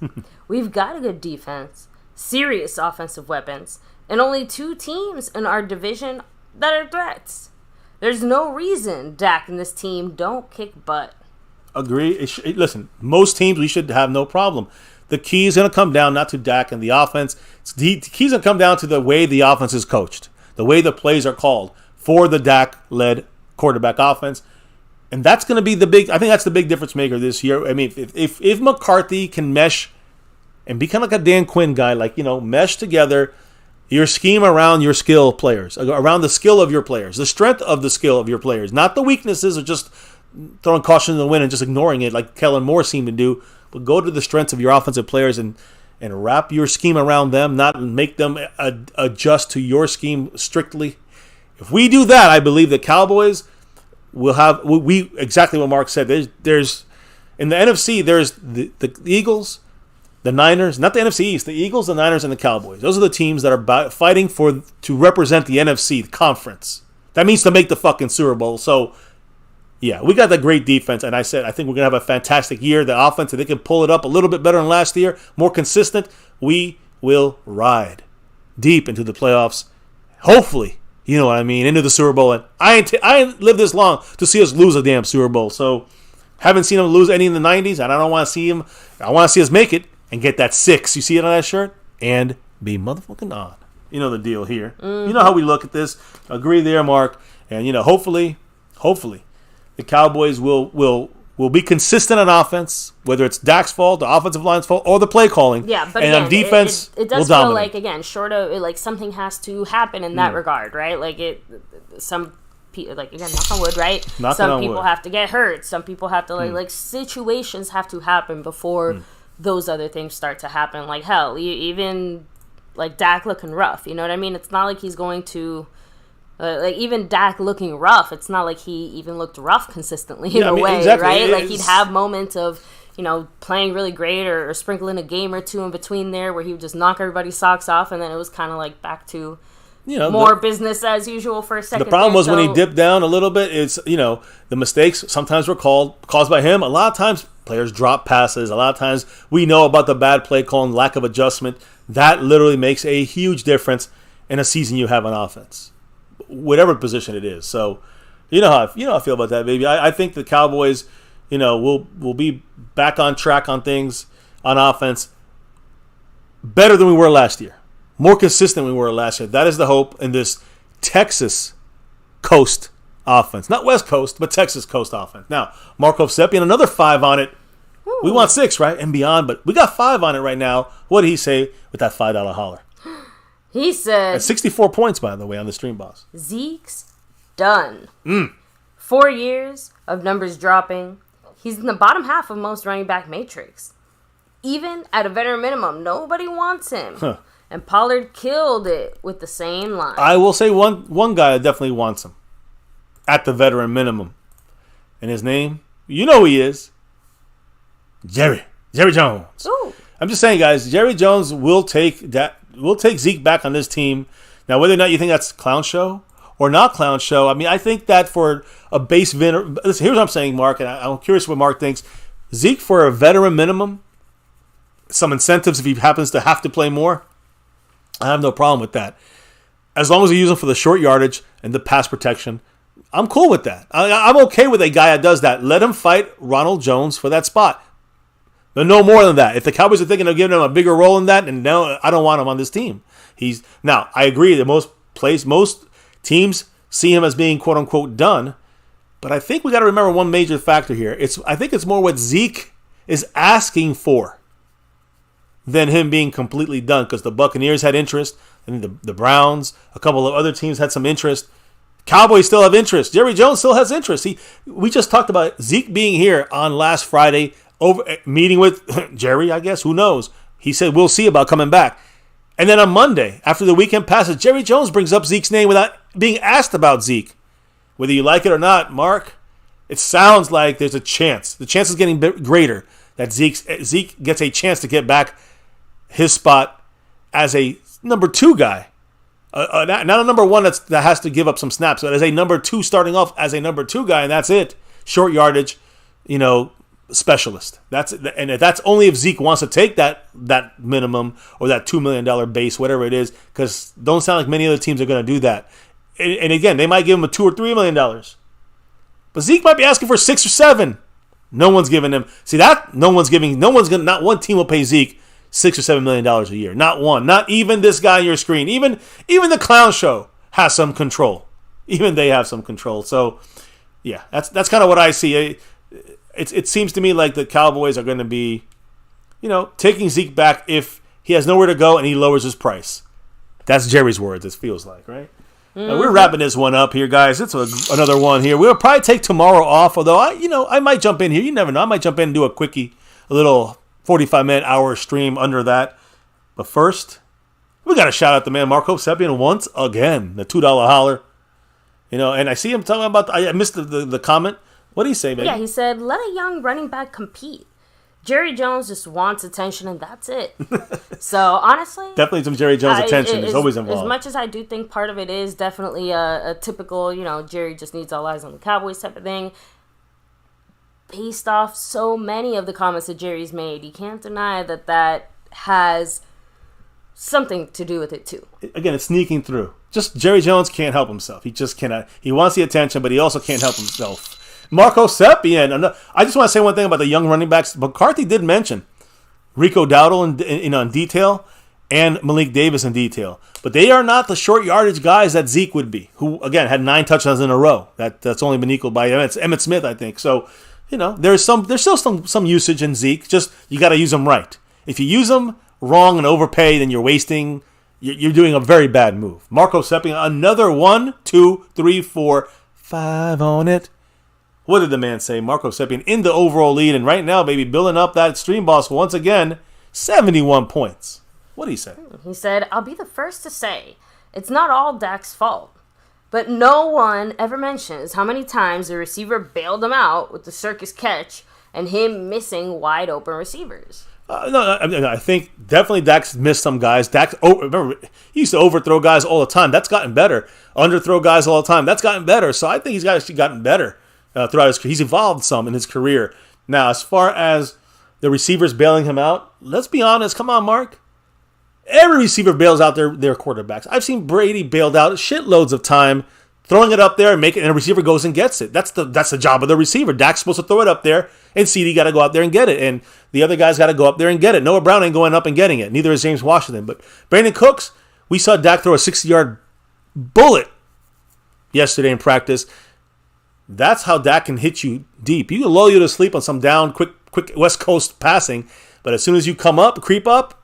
We've got a good defense, serious offensive weapons, and only 2 teams in our division that are threats. There's no reason Dak and this team don't kick butt. Agree. Listen, most teams we should have no problem. The key is going to come down not to Dak and the offense. The key is going to come down to the way the offense is coached, the way the plays are called for the Dak-led quarterback offense. And that's going to be I think that's the big difference maker this year. I mean, if McCarthy can mesh and be kind of like a Dan Quinn guy, mesh together your scheme around your skill players, around the skill of your players, the strength of the skill of your players, not the weaknesses or just throwing caution to the wind and just ignoring it like Kellen Moore seemed to do, but go to the strengths of your offensive players and wrap your scheme around them, not make them adjust to your scheme strictly. If we do that, I believe the Cowboys will have exactly what Mark said. There's in the NFC, there's the Eagles, the Niners, not the NFC East, the Eagles, the Niners, and the Cowboys. Those are the teams that are fighting to represent the NFC conference. That means to make the fucking Super Bowl. So, yeah, we got the great defense, and I think we're going to have a fantastic year. The offense, if they can pull it up a little bit better than last year, more consistent, we will ride deep into the playoffs. Hopefully, you know what I mean, into the Super Bowl. And I ain't lived this long to see us lose a damn Super Bowl. So, haven't seen them lose any in the 90s, and I don't want to see them. I want to see us make it and get that 6. You see it on that shirt? And be motherfucking on. You know the deal here. You know how we look at this. Agree there, Mark. And, hopefully, the Cowboys will be consistent on offense, whether it's Dak's fault, the offensive line's fault, or the play calling. Yeah, but and again, on defense, it does we'll feel dominate. like, again, short of, like, something has to happen in that regard, right? Like, again, knock on wood, right? Some people have to get hurt. Some people have to, like situations have to happen before those other things start to happen. Like, hell, even, like, Dak looking rough, you know what I mean? It's not like he's going to... even Dak looking rough, it's not like he even looked rough consistently in a way, exactly. Right? Like, he'd have moments of, playing really great or sprinkling a game or 2 in between there where he would just knock everybody's socks off, and then it was kind of like back to more business as usual for a second. The problem was when he dipped down a little bit, it's, the mistakes sometimes were caused by him. A lot of times players drop passes. A lot of times we know about the bad play calling, lack of adjustment. That literally makes a huge difference in a season you have on offense, whatever position it is. So, how I feel about that, baby. I think the Cowboys, will be back on track on things on offense better than we were last year, more consistent than we were last year. That is the hope in this Texas Coast offense, not West Coast, but Texas Coast offense. Now, Mark Hovsepian, another 5 on it. Ooh. We want 6, right, and beyond, but we got 5 on it right now. What did he say with that $5 holler? He said... At 64 points, by the way, on the stream boss. Zeke's done. 4 years of numbers dropping. He's in the bottom half of most running back matrix. Even at a veteran minimum, nobody wants him. Huh. And Pollard killed it with the same line. I will say one guy that definitely wants him. At the veteran minimum. And his name, you know who he is. Jerry Jones. Ooh. I'm just saying, guys, Jerry Jones will take Zeke back on this team. Now, whether or not you think that's clown show or not clown show, I mean, I think that for a base veteran, here's what I'm saying, Mark, and I'm curious what Mark thinks. Zeke for a veteran minimum, some incentives if he happens to have to play more, I have no problem with that. As long as you use him for the short yardage and the pass protection, I'm cool with that. I'm okay with a guy that does that. Let him fight Ronald Jones for that spot. But no more than that. If the Cowboys are thinking of giving him a bigger role in that, and no, I don't want him on this team. Now, I agree that most teams see him as being quote unquote done. But I think we got to remember one major factor here. I think it's more what Zeke is asking for than him being completely done. Because the Buccaneers had interest, and the Browns, a couple of other teams had some interest. Cowboys still have interest. Jerry Jones still has interest. We just talked about Zeke being here on last Friday, meeting with Jerry, I guess. Who knows? He said, we'll see about coming back. And then on Monday, after the weekend passes, Jerry Jones brings up Zeke's name without being asked about Zeke. Whether you like it or not, Mark, it sounds like there's a chance. The chance is getting greater that Zeke gets a chance to get back his spot as a number 2 guy. Not a number 1 that has to give up some snaps, but as a number 2 starting off as a number 2 guy, and that's it. Short yardage, specialist. And that's only if Zeke wants to take that minimum or that $2 million base, whatever it is, because don't sound like many other teams are going to do that. And again, they might give him a $2 or $3 million, but Zeke might be asking for 6 or 7. No one's giving him. See that? Not one team will pay Zeke $6 or $7 million a year. Not one. Not even this guy on your screen. Even the clown show has some control. Even they have some control. So, yeah, that's kind of what I see. It seems to me like the Cowboys are going to be, taking Zeke back if he has nowhere to go and he lowers his price. That's Jerry's words. It feels like, right? Mm-hmm. Now, we're wrapping this one up here, guys. It's another one here. We'll probably take tomorrow off. Although I might jump in here. You never know. I might jump in and do a quickie, a little 45-minute hour stream under that. But first, we got to shout out the man Marco Sepien once again, the $2 holler. And I see him talking about. I missed the comment. What did he say, man? Yeah, he said, "Let a young running back compete. Jerry Jones just wants attention, and that's it." So honestly, definitely some Jerry Jones attention is always involved. As much as I do think part of it is definitely a typical, Jerry just needs all eyes on the Cowboys type of thing. Based off so many of the comments that Jerry's made, you can't deny that has something to do with it too. Again, it's sneaking through. Just Jerry Jones can't help himself. He just cannot. He wants the attention, but he also can't help himself. Marco Sepien. I just want to say one thing about the young running backs. McCarthy did mention Rico Dowdle in detail and Malik Davis in detail. But they are not the short yardage guys that Zeke would be, who, again, had 9 touchdowns in a row. That's only been equaled by Emmitt Smith, I think. So, there's still some usage in Zeke. Just you got to use them right. If you use them wrong and overpay, then you're wasting. You're doing a very bad move. Marco Sepien, another 1, 2, 3, 4, 5 on it. What did the man say? Marco Sepien in the overall lead, and right now, baby, building up that stream boss once again, 71 points. What did he say? He said, "I'll be the first to say, it's not all Dak's fault. But no one ever mentions how many times the receiver bailed him out with the circus catch and him missing wide open receivers." I think definitely Dak's missed some guys. Remember, he used to overthrow guys all the time. That's gotten better. Underthrow guys all the time. That's gotten better. So I think he's actually gotten better throughout his career. He's evolved some in his career. Now, as far as the receivers bailing him out, let's be honest. Come on, Mark. Every receiver bails out their quarterbacks. I've seen Brady bailed out shitloads of time, throwing it up there and and a receiver goes and gets it. That's the job of the receiver. Dak's supposed to throw it up there, and CD got to go out there and get it, and the other guys got to go up there and get it. Noah Brown ain't going up and getting it. Neither is James Washington. But Brandon Cooks, we saw Dak throw a 60-yard bullet yesterday in practice. That's how Dak can hit you deep. You can lull you to sleep on some down, quick West Coast passing, but as soon as you come up, creep up,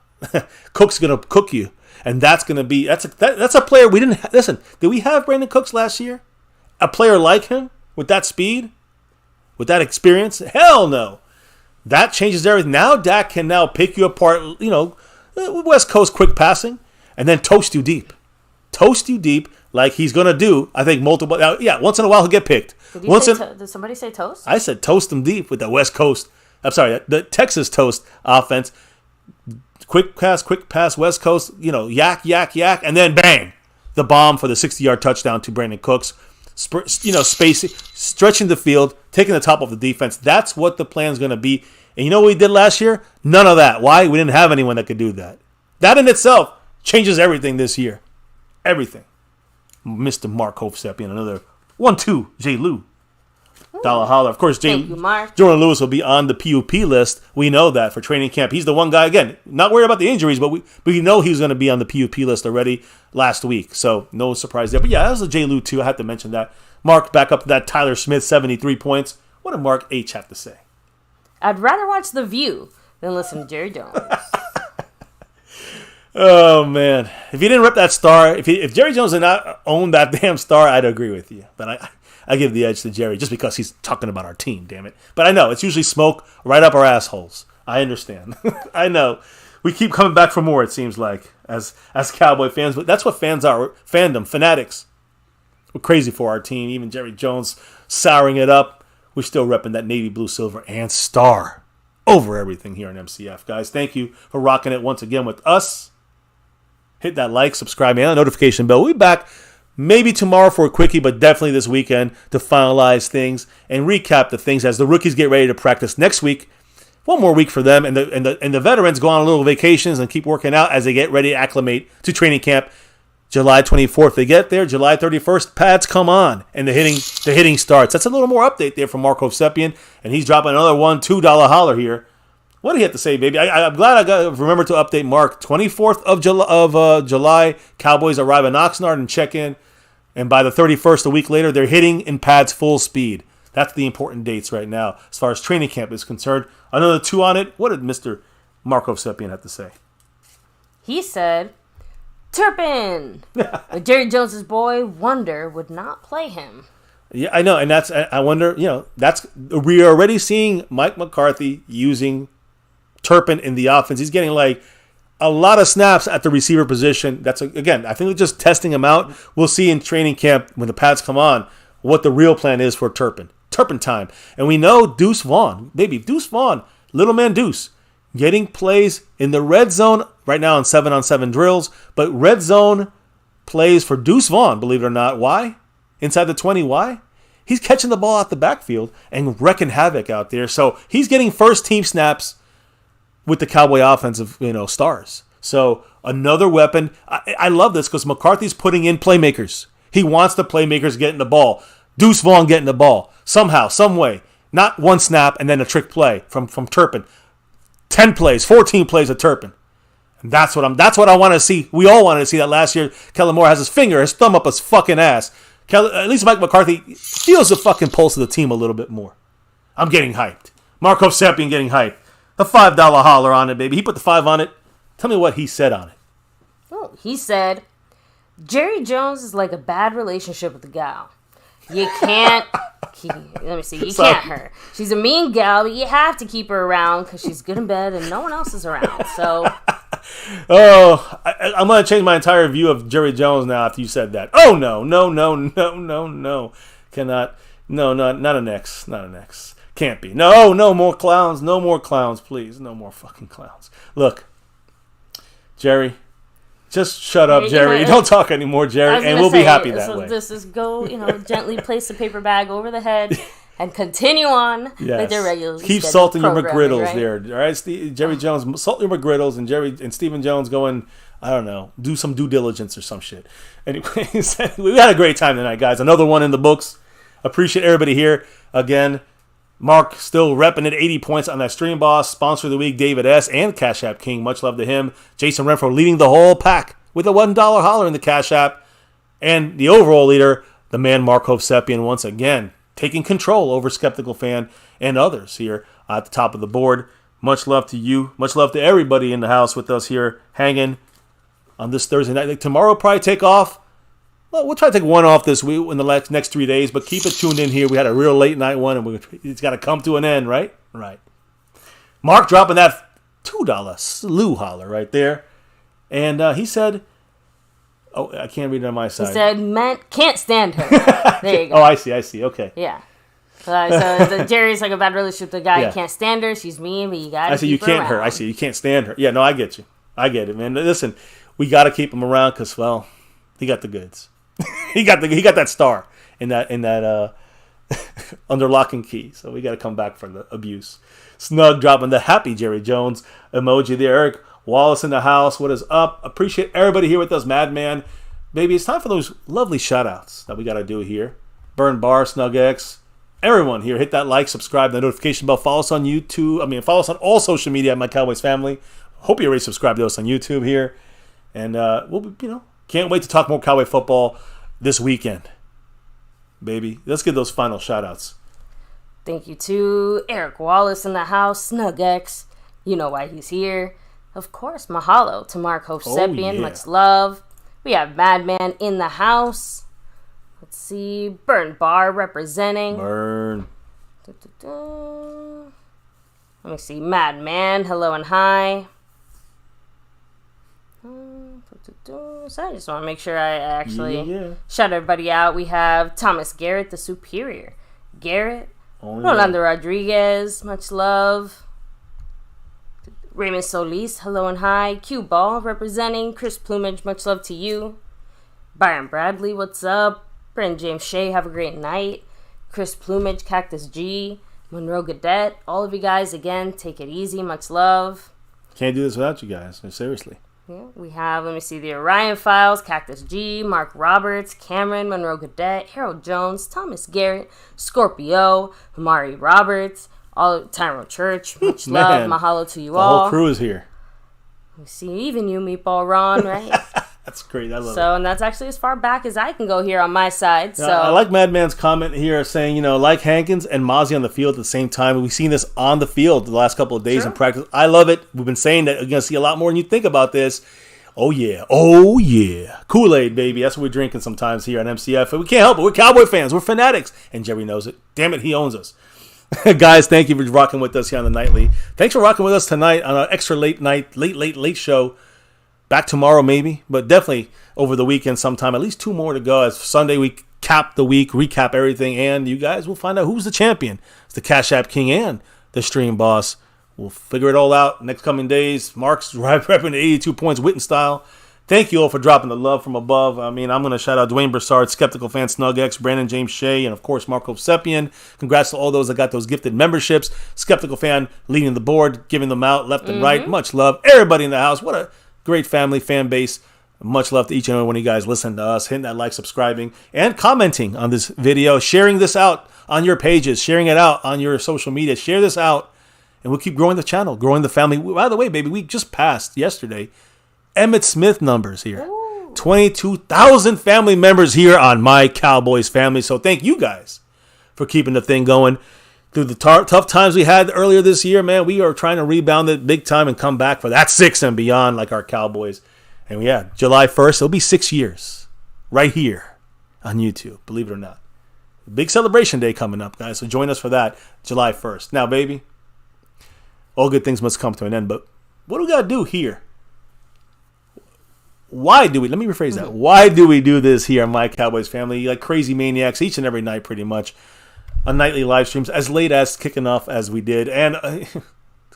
Cook's going to cook you. And that's going to be that's a player we didn't listen. Did we have Brandon Cooks last year? A player like him with that speed, with that experience? Hell no. That changes everything. Now Dak can now pick you apart, West Coast quick passing, and then toast you deep. Toast you deep like he's going to do, I think, multiple. Once in a while he'll get picked. Did somebody say toast? I said toast him deep with the West Coast. I'm sorry, the Texas toast offense. Quick pass, West Coast, yak, and then bang, the bomb for the 60-yard touchdown to Brandon Cooks. Spacing, stretching the field, taking the top off the defense. That's what the plan's going to be. And you know what we did last year? None of that. Why? We didn't have anyone that could do that. That in itself changes everything this year. Everything. Mr. Mark Hovsepian, another 1-2, J. Lou. Dollar holler. Of course, Thank you, Mark. Jordan Lewis will be on the PUP list. We know that for training camp. He's the one guy, again, not worried about the injuries, but we know he was going to be on the PUP list already last week. So no surprise there. But yeah, that was a J. Lou too. I had to mention that. Mark back up to that Tyler Smith, 73 points. What did Mark H. have to say? I'd rather watch The View than listen to Jerry Jones. Oh, man. If he didn't rip that star, if Jerry Jones did not own that damn star, I'd agree with you. But I give the edge to Jerry just because he's talking about our team, damn it. But I know, it's usually smoke right up our assholes. I understand. I know. We keep coming back for more, it seems like, as Cowboy fans. But that's what fans are. We're fandom, fanatics. We're crazy for our team. Even Jerry Jones souring it up. We're still repping that navy blue, silver, and star over everything here in MCF. Guys, thank you for rocking it once again with us. Hit that like, subscribe, and the notification bell. We'll be back maybe tomorrow for a quickie, but definitely this weekend to finalize things and recap the things as the rookies get ready to practice next week. One more week for them, and the veterans go on little vacations and keep working out as they get ready to acclimate to training camp. July 24th, they get there. July 31st, pads come on, and the hitting starts. That's a little more update there from Mark Hovsepian, and he's dropping another $2 holler here. What do you have to say, baby? I'm glad I remember to update Mark. 24th of July, Cowboys arrive at Oxnard and check in. And by the 31st, a week later, they're hitting in pads full speed. That's the important dates right now as far as training camp is concerned. Another 2 on it. What did Mr. Mark Hovsepian have to say? He said, Turpin! Jerry Jones's boy, Wonder, would not play him. Yeah, I know. And I wonder, we are already seeing Mike McCarthy using Turpin in the offense. He's getting like a lot of snaps at the receiver position. That's again, I think we're just testing him out. We'll see in training camp when the pads come on what the real plan is for Turpin. Turpin time. And we know Deuce Vaughn, little man Deuce, getting plays in the red zone right now in 7-on-7 drills, but red zone plays for Deuce Vaughn, believe it or not. Why? Inside the 20, why? He's catching the ball out the backfield and wrecking havoc out there. So he's getting first team snaps with the Cowboy offensive, stars. So another weapon. I love this because McCarthy's putting in playmakers. He wants the playmakers getting the ball. Deuce Vaughn getting the ball. Somehow, some way. Not one snap and then a trick play from Turpin. 10 plays, 14 plays of Turpin. And that's what I want to see. We all wanted to see that last year. Kellen Moore has his thumb up his fucking ass. At least Mike McCarthy feels the fucking pulse of the team a little bit more. I'm getting hyped. Mark Hovsepian getting hyped. The $5 holler on it, baby. He put the 5 on it. Tell me what he said on it. Oh, he said, Jerry Jones is like a bad relationship with a gal. You can't... let me see. You can't hurt. She's a mean gal, but you have to keep her around because she's good in bed and no one else is around. So... I'm going to change my entire view of Jerry Jones now after you said that. Oh, no. Cannot. No, not an X. Not an X. Can't be. No more clowns. No more clowns, please. No more fucking clowns. Look, Jerry, just shut up, Jerry. Don't talk anymore, Jerry, and we'll be happy that way. This is go, gently place the paper bag over the head and continue on with their regular. Keep salting your McGriddles, right? There, all right? Jerry Jones, salt your McGriddles, and Stephen Jones going, I don't know, do some due diligence or some shit. Anyways, we had a great time tonight, guys. Another one in the books. Appreciate everybody here. Again, Mark still repping at 80 points on that Stream Boss. Sponsor of the week, David S. and Cash App King. Much love to him. Jason Renfro leading the whole pack with a $1 holler in the Cash App. And the overall leader, the man Mark Hovsepian, once again, taking control over Skeptical Fan and others here at the top of the board. Much love to you. Much love to everybody in the house with us here, hanging on this Thursday night. Like, tomorrow will probably take off. Well, we'll try to take one off this week in the next 3 days, but keep it tuned in here. We had a real late night one, and it's got to come to an end, right? Right. Mark dropping that $2 slew holler right there. And he said, oh, I can't read it on my side. He said, meant can't stand her. There you go. Oh, I see. Okay. Yeah. So Jerry's like a bad relationship with the guy. You can't stand her. She's mean, but you got to keep her you can't around. her. I see. You can't stand her. Yeah, no, I get you. I get it, man. Listen, we got to keep him around because, well, he got the goods. he got that star in that under lock and key. So we got to come back for the abuse. Snug dropping the happy Jerry Jones emoji there. Eric Wallace in the house. What is up? Appreciate everybody here with us, Madman. Baby, it's time for those lovely shout-outs that we got to do here. Burn Bar, Snug X, everyone here. Hit that like, subscribe, the notification bell. Follow us on YouTube. Follow us on all social media at My Cowboys Family. Hope you already subscribed to us on YouTube here. And we'll, can't wait to talk more Cowboy football this weekend. Baby, let's get those final shout-outs. Thank you to Eric Wallace in the house, Snug X. You know why he's here. Of course, mahalo to Mark Hovsepian. Much love. We have Madman in the house. Let's see. Burn Bar representing. Burn. Let me see. Madman, hello and hi. So I just want to make sure I actually shout everybody out. We have Thomas Garrett, the Superior. Garrett. Rolando Rodriguez, much love. Raymond Solis, hello and hi. Q Ball representing. Chris Plumage, much love to you. Byron Bradley, what's up? Brandon James Shea, have a great night. Chris Plumage, Cactus G, Monroe Gadet, all of you guys, again, take it easy, much love. Can't do this without you guys, seriously. Yeah, we have, let me see, the Orion Files, Cactus G, Mark Roberts, Cameron, Monroe Gadet, Harold Jones, Thomas Garrett, Scorpio, Amari Roberts, all Tyrone Church, much love, mahalo to you all. The whole crew is here. Let me see, even you, Meatball Ron, right? That's great. I love it. And that's actually as far back as I can go here on my side. So I like Madman's comment here saying, like Hankins and Mozzie on the field at the same time. We've seen this on the field the last couple of days in practice. I love it. We've been saying that you're going to see a lot more when you think about this. Oh, yeah. Oh, yeah. Kool-Aid, baby. That's what we're drinking sometimes here on MCF. But we can't help it. We're Cowboy fans. We're fanatics. And Jerry knows it. Damn it, he owns us. Guys, thank you for rocking with us here on the Nightly. Thanks for rocking with us tonight on our extra late night, late show. Back tomorrow, maybe, but definitely over the weekend sometime. At least 2 more to go. As Sunday, we cap the week, recap everything, and you guys will find out who's the champion. It's the Cash App King and the Stream Boss. We'll figure it all out next coming days. Mark's repping 82 points, Witten style. Thank you all for dropping the love from above. I'm going to shout out Dwayne Broussard, Skeptical Fan Snug X, Brandon James Shea, and of course Mark Hovsepian. Congrats to all those that got those gifted memberships. Skeptical Fan leading the board, giving them out left and right. Much love. Everybody in the house. What a great family, fan base. Much love to each and every one of you guys listening to us, hitting that like, subscribing, and commenting on this video, sharing this out on your pages, sharing it out on your social media. Share this out, and we'll keep growing the channel, growing the family. By the way, baby, we just passed yesterday Emmett Smith numbers here. 22,000 family members here on My Cowboys Family. So thank you guys for keeping the thing going. Through the tough times we had earlier this year, man, we are trying to rebound it big time and come back for that 6 and beyond like our Cowboys. And yeah, July 1st, it'll be 6 years right here on YouTube, believe it or not. Big celebration day coming up, guys, so join us for that July 1st. Now, baby, all good things must come to an end, but what do we got to do here? Why do we, let me rephrase that. Why do we do this here on My Cowboys Family? Like crazy maniacs each and every night pretty much. On nightly live streams, as late as kicking off as we did. And it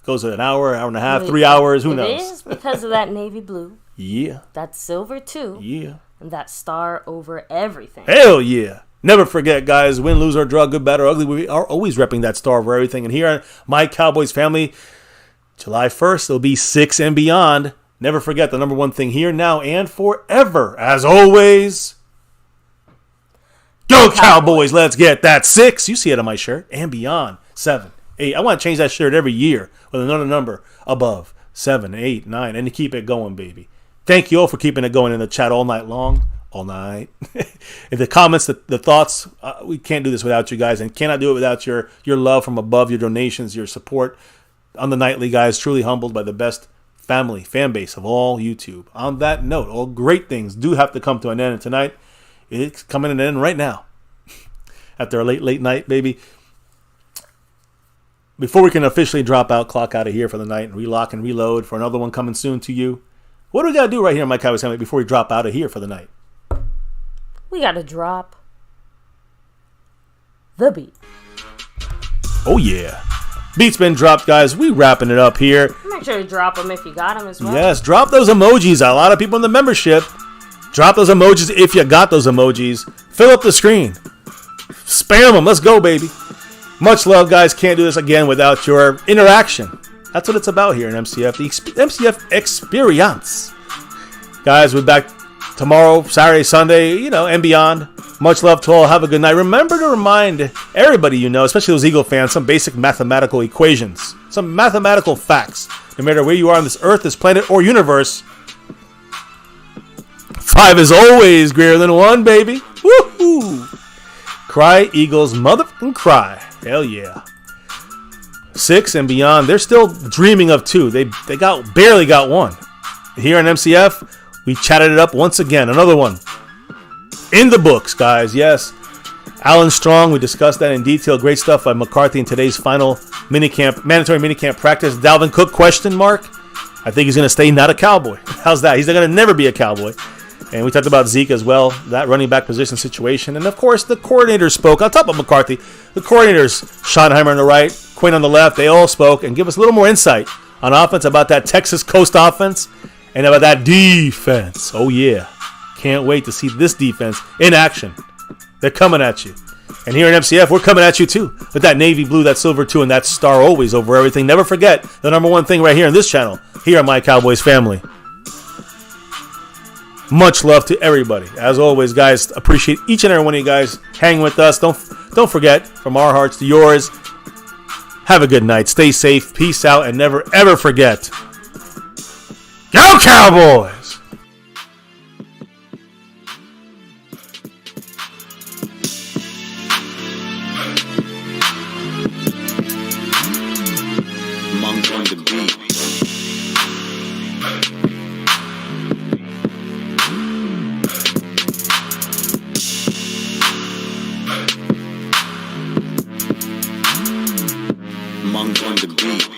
goes an hour and a half, 3 hours, who knows? It is because of that navy blue. Yeah. That silver, too. Yeah. And that star over everything. Hell yeah. Never forget, guys, win, lose, or draw, good, bad, or ugly, we are always repping that star over everything. And here on My Cowboys Family, July 1st, it'll be 6 and beyond. Never forget the number one thing here, now, and forever. As always, go Cowboys, let's get that 6. You see it on my shirt. And beyond. 7, 8. I want to change that shirt every year with another number above. 7, 8, 9. And to keep it going, baby. Thank you all for keeping it going in the chat all night long. All night. In the comments, the thoughts, we can't do this without you guys. And cannot do it without your love from above, your donations, your support on the nightly, guys. Truly humbled by the best family, fan base of all YouTube. On that note, all great things do have to come to an end. And tonight, it's coming to an end right now. After a late night, baby. Before we can officially drop out, clock out of here for the night, and relock and reload for another one coming soon to you, what do we got to do right here in My Cowboys Family before we drop out of here for the night? We got to drop the beat. Oh, yeah. Beat's been dropped, guys. We wrapping it up here. Make sure to drop them if you got them as well. Yes, drop those emojis. A lot of people in the membership. Drop those emojis if you got those emojis. Fill up the screen. Spam them. Let's go, baby. Much love, guys. Can't do this again without your interaction. That's what it's about here in MCF. The MCF experience. Guys, we're back tomorrow, Saturday, Sunday, and beyond. Much love to all. Have a good night. Remember to remind everybody especially those Eagle fans, some basic mathematical equations, some mathematical facts. No matter where you are on this earth, this planet, or universe, 5 is always greater than 1, baby. Woohoo! Cry, Eagles, motherfucking cry. Hell yeah. 6 and beyond, they're still dreaming of 2. They barely got 1. Here in MCF, we chatted it up once again. Another one. In the books, guys. Yes. Alan Strong, we discussed that in detail. Great stuff by McCarthy in today's final mandatory minicamp practice. Dalvin Cook, question mark. I think he's going to stay not a Cowboy. How's that? He's going to never be a Cowboy. And we talked about Zeke as well, that running back position situation. And, of course, the coordinators spoke. On top of McCarthy, the coordinators, Schottenheimer on the right, Quinn on the left, they all spoke and give us a little more insight on offense about that Texas Coast offense and about that defense. Oh, yeah. Can't wait to see this defense in action. They're coming at you. And here in MCF, we're coming at you, too. With that navy blue, that silver, too, and that star always over everything. Never forget the number one thing right here on this channel, here on My Cowboys Family. Much love to everybody. As always, guys, appreciate each and every one of you guys hanging with us. Don't forget, from our hearts to yours, have a good night. Stay safe. Peace out. And never, ever forget, Go Cowboys! Monk on the beat. Monk on the beat.